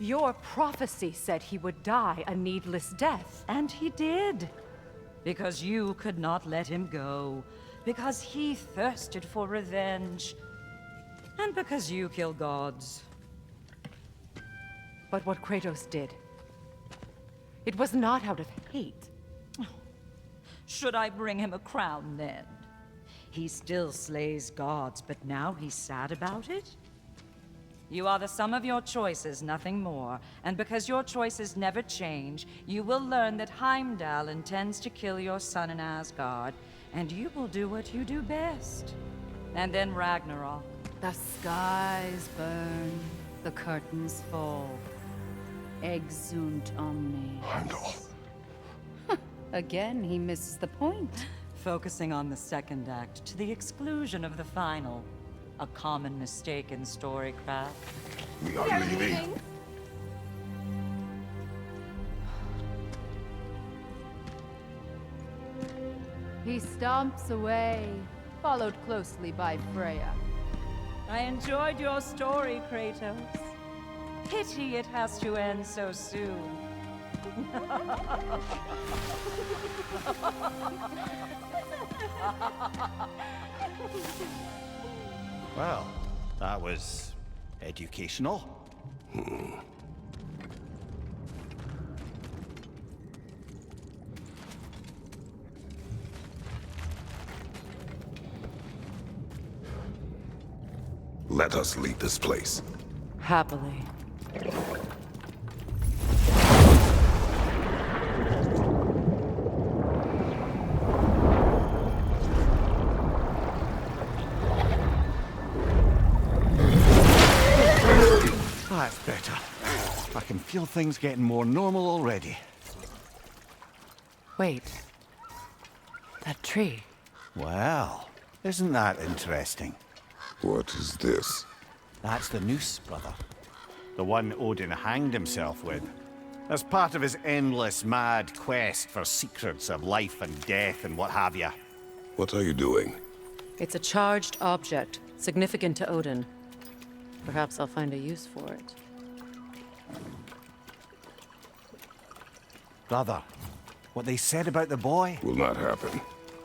Your prophecy said he would die a needless death. And he did. Because you could not let him go. Because he thirsted for revenge. And because you kill gods. But what Kratos did, it was not out of hate. Should I bring him a crown then? He still slays gods, but now he's sad about it? You are the sum of your choices, nothing more. And because your choices never change, you will learn that Heimdall intends to kill your son in Asgard, and you will do what you do best. And then Ragnarok. The skies burn, the curtains fall. Exunt omnes. Heimdall. Again, he misses the point. Focusing on the second act to the exclusion of the final. A common mistake in storycraft. We are leaving. He stomps away, followed closely by Freya. I enjoyed your story, Kratos. Pity it has to end so soon. Well, that was educational. Let us leave this place. Happily. That's better. I can feel things getting more normal already. Wait. That tree. Well, isn't that interesting? What is this? That's the noose, brother. The one Odin hanged himself with. As part of his endless, mad quest for secrets of life and death and what have you. What are you doing? It's a charged object, significant to Odin. Perhaps I'll find a use for it. Brother, what they said about the boy? Will not happen.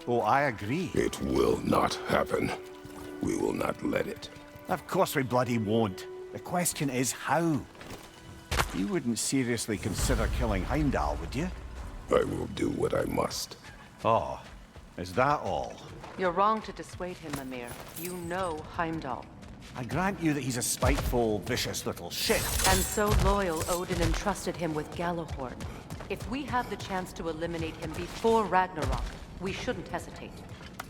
Oh, I agree. It will not happen. We will not let it. Of course we bloody won't. The question is how. You wouldn't seriously consider killing Heimdall, would you? I will do what I must. Oh, is that all? You're wrong to dissuade him, Mimir. You know Heimdall. I grant you that he's a spiteful, vicious little shit. And so loyal, Odin entrusted him with Galahorn. If we have the chance to eliminate him before Ragnarok, we shouldn't hesitate.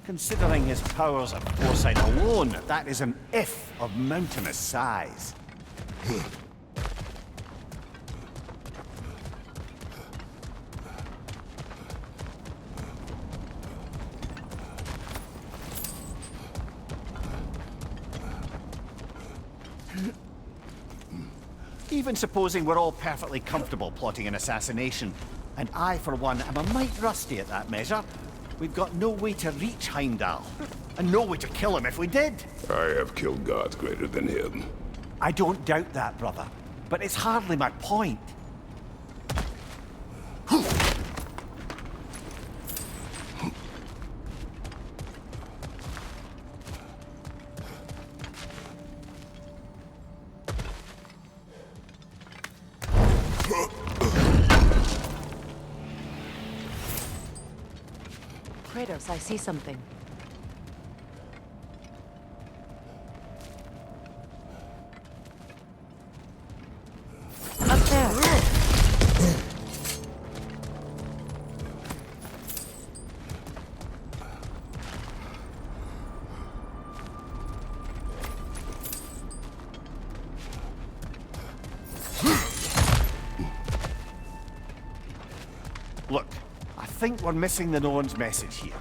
Considering his powers of foresight alone, that is an if of mountainous size. Even supposing we're all perfectly comfortable plotting an assassination, and I, for one, am a mite rusty at that measure, we've got no way to reach Heimdall, and no way to kill him if we did. I have killed gods greater than him. I don't doubt that, brother, but it's hardly my point. Kratos, I see something. Up there. Look, I think we're missing the Norn's message here.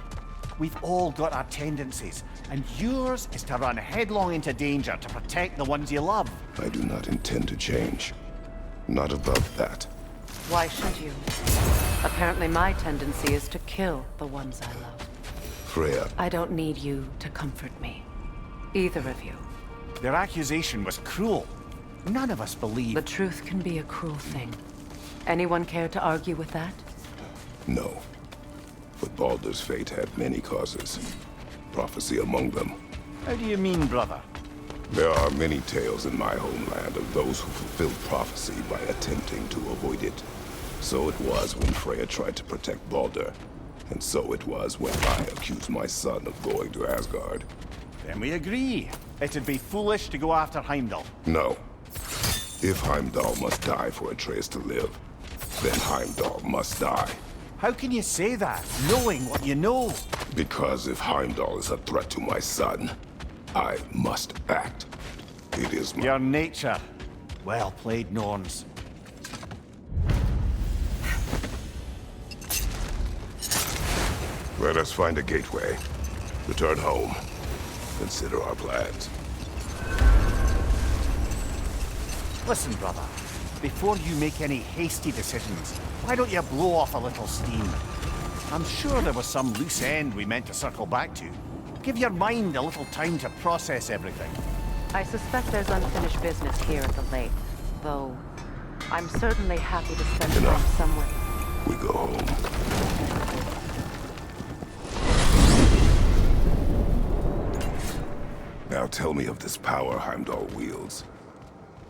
We've all got our tendencies, and yours is to run headlong into danger to protect the ones you love. I do not intend to change. Not about that. Why should you? Apparently my tendency is to kill the ones I love. Freya, I don't need you to comfort me. Either of you. Their accusation was cruel. None of us believe... The truth can be a cruel thing. Anyone care to argue with that? no. But Baldur's fate had many causes. Prophecy among them. How do you mean, brother? There are many tales in my homeland of those who fulfilled prophecy by attempting to avoid it. So it was when Freya tried to protect Baldur. And so it was when I accused my son of going to Asgard. Then we agree. It'd be foolish to go after Heimdall. No. If Heimdall must die for Atreus to live, then Heimdall must die. How can you say that, knowing what you know? Because if Heimdall is a threat to my son, I must act. It is my... Your nature. Well played, Norns. Let us find a gateway. Return home. Consider our plans. Listen, brother. Before you make any hasty decisions, why don't you blow off a little steam? I'm sure there was some loose end we meant to circle back to. Give your mind a little time to process everything. I suspect there's unfinished business here at the lake, though I'm certainly happy to spend time Enough. somewhere. We go home. Now tell me of this power Heimdall wields.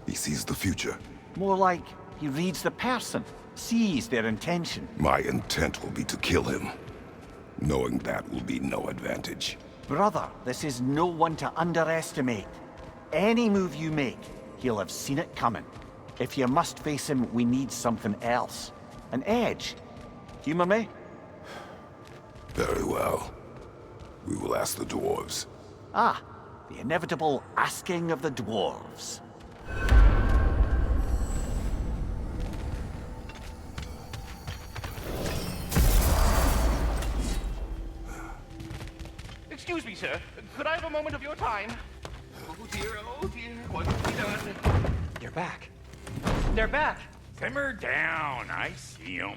He sees the future. More like he reads the person, sees their intention. My intent will be to kill him. Knowing that will be no advantage. Brother, this is no one to underestimate. Any move you make, he'll have seen it coming. If you must face him, we need something else. An edge. Humor me? Very well. We will ask the dwarves. Ah, the inevitable asking of the dwarves. Excuse me, sir. Could I have a moment of your time? Oh dear, what have we done? They're back. They're back! Simmer down, I see them.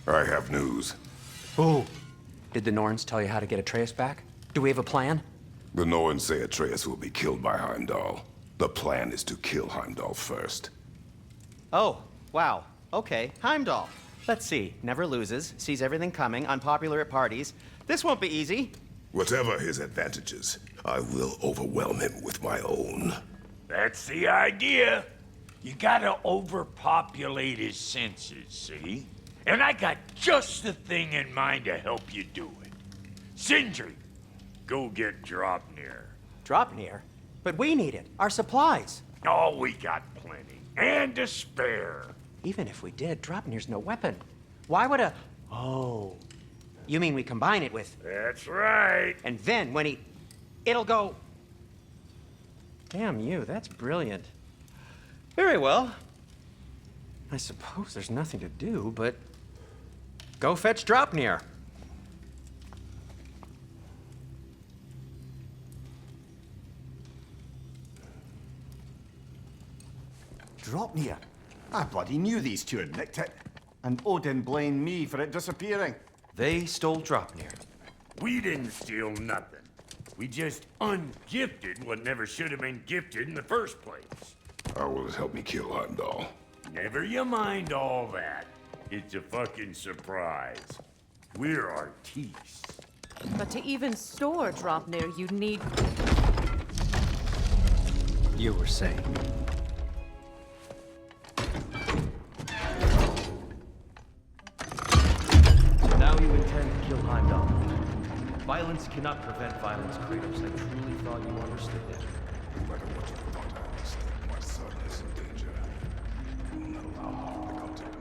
I have news. Oh. Did the Norns tell you how to get Atreus back? Do we have a plan? The Norns say Atreus will be killed by Heimdall. The plan is to kill Heimdall first. Oh, wow. Okay, Heimdall. Let's see. Never loses, sees everything coming, unpopular at parties. This won't be easy. Whatever his advantages, I will overwhelm him with my own. That's the idea. You gotta overpopulate his senses, see? And I got just the thing in mind to help you do it. Sindri, go get Draupnir. Draupnir? But we need it. Our supplies. Oh, we got plenty. And to spare. Even if we did, Draupnir's no weapon. Why would a... Oh. You mean we combine it with... That's right. And then when he... It'll go... Damn you, that's brilliant. Very well. I suppose there's nothing to do, but... Go fetch Draupnir. Draupnir? I bloody knew these two had nicked it. And Odin blamed me for it disappearing. They stole Draupnir. We didn't steal nothing. We just ungifted what never should have been gifted in the first place. How will it help me kill Heimdall? Never you mind all that. It's a fucking surprise. We're artistes. But to even store Draupnir, you need... You were saying... Now you intend to kill Heimdall. Violence cannot prevent violence, Kratos. I truly thought you understood that. No matter what you thought I understood, my son is in danger. I will not allow harm to come to him.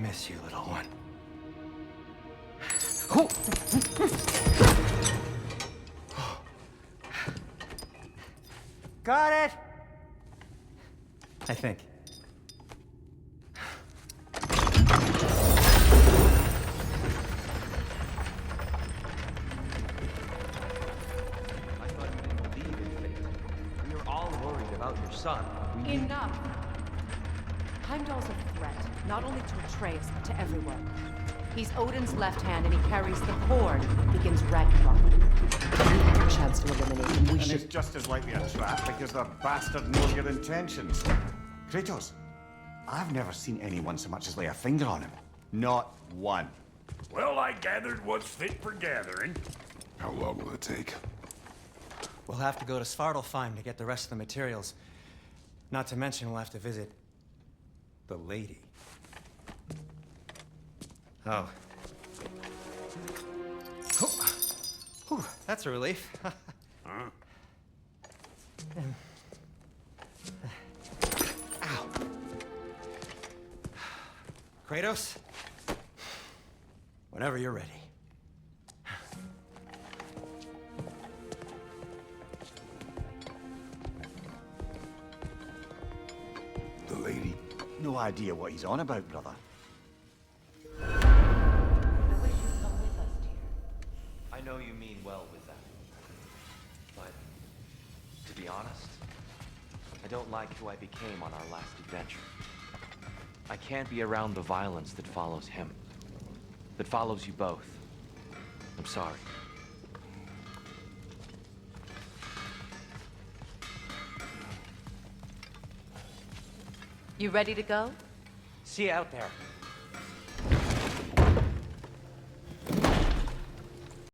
miss you, little one. Got it! I think. Your son. Enough! Heimdall's a threat, not only to Atreus, but to everyone. He's Odin's left hand, and he carries the cord that begins Ragnarok. If we have a chance to eliminate him, we should... it's just as likely a trap because the bastard knows your intentions. Kratos, I've never seen anyone so much as lay a finger on him. Not one. Well, I gathered what's fit for gathering. How long will it take? We'll have to go to Svartalfheim to get the rest of the materials. Not to mention we'll have to visit the lady. Oh. Whew, that's a relief. Huh? Ow. Kratos? Whenever you're ready. The lady? No idea what he's on about, brother. I wish you'd come with us, dear. I know you mean well with that. But, to be honest, I don't like who I became on our last adventure. I can't be around the violence that follows him. That follows you both. I'm sorry. You ready to go? See you out there.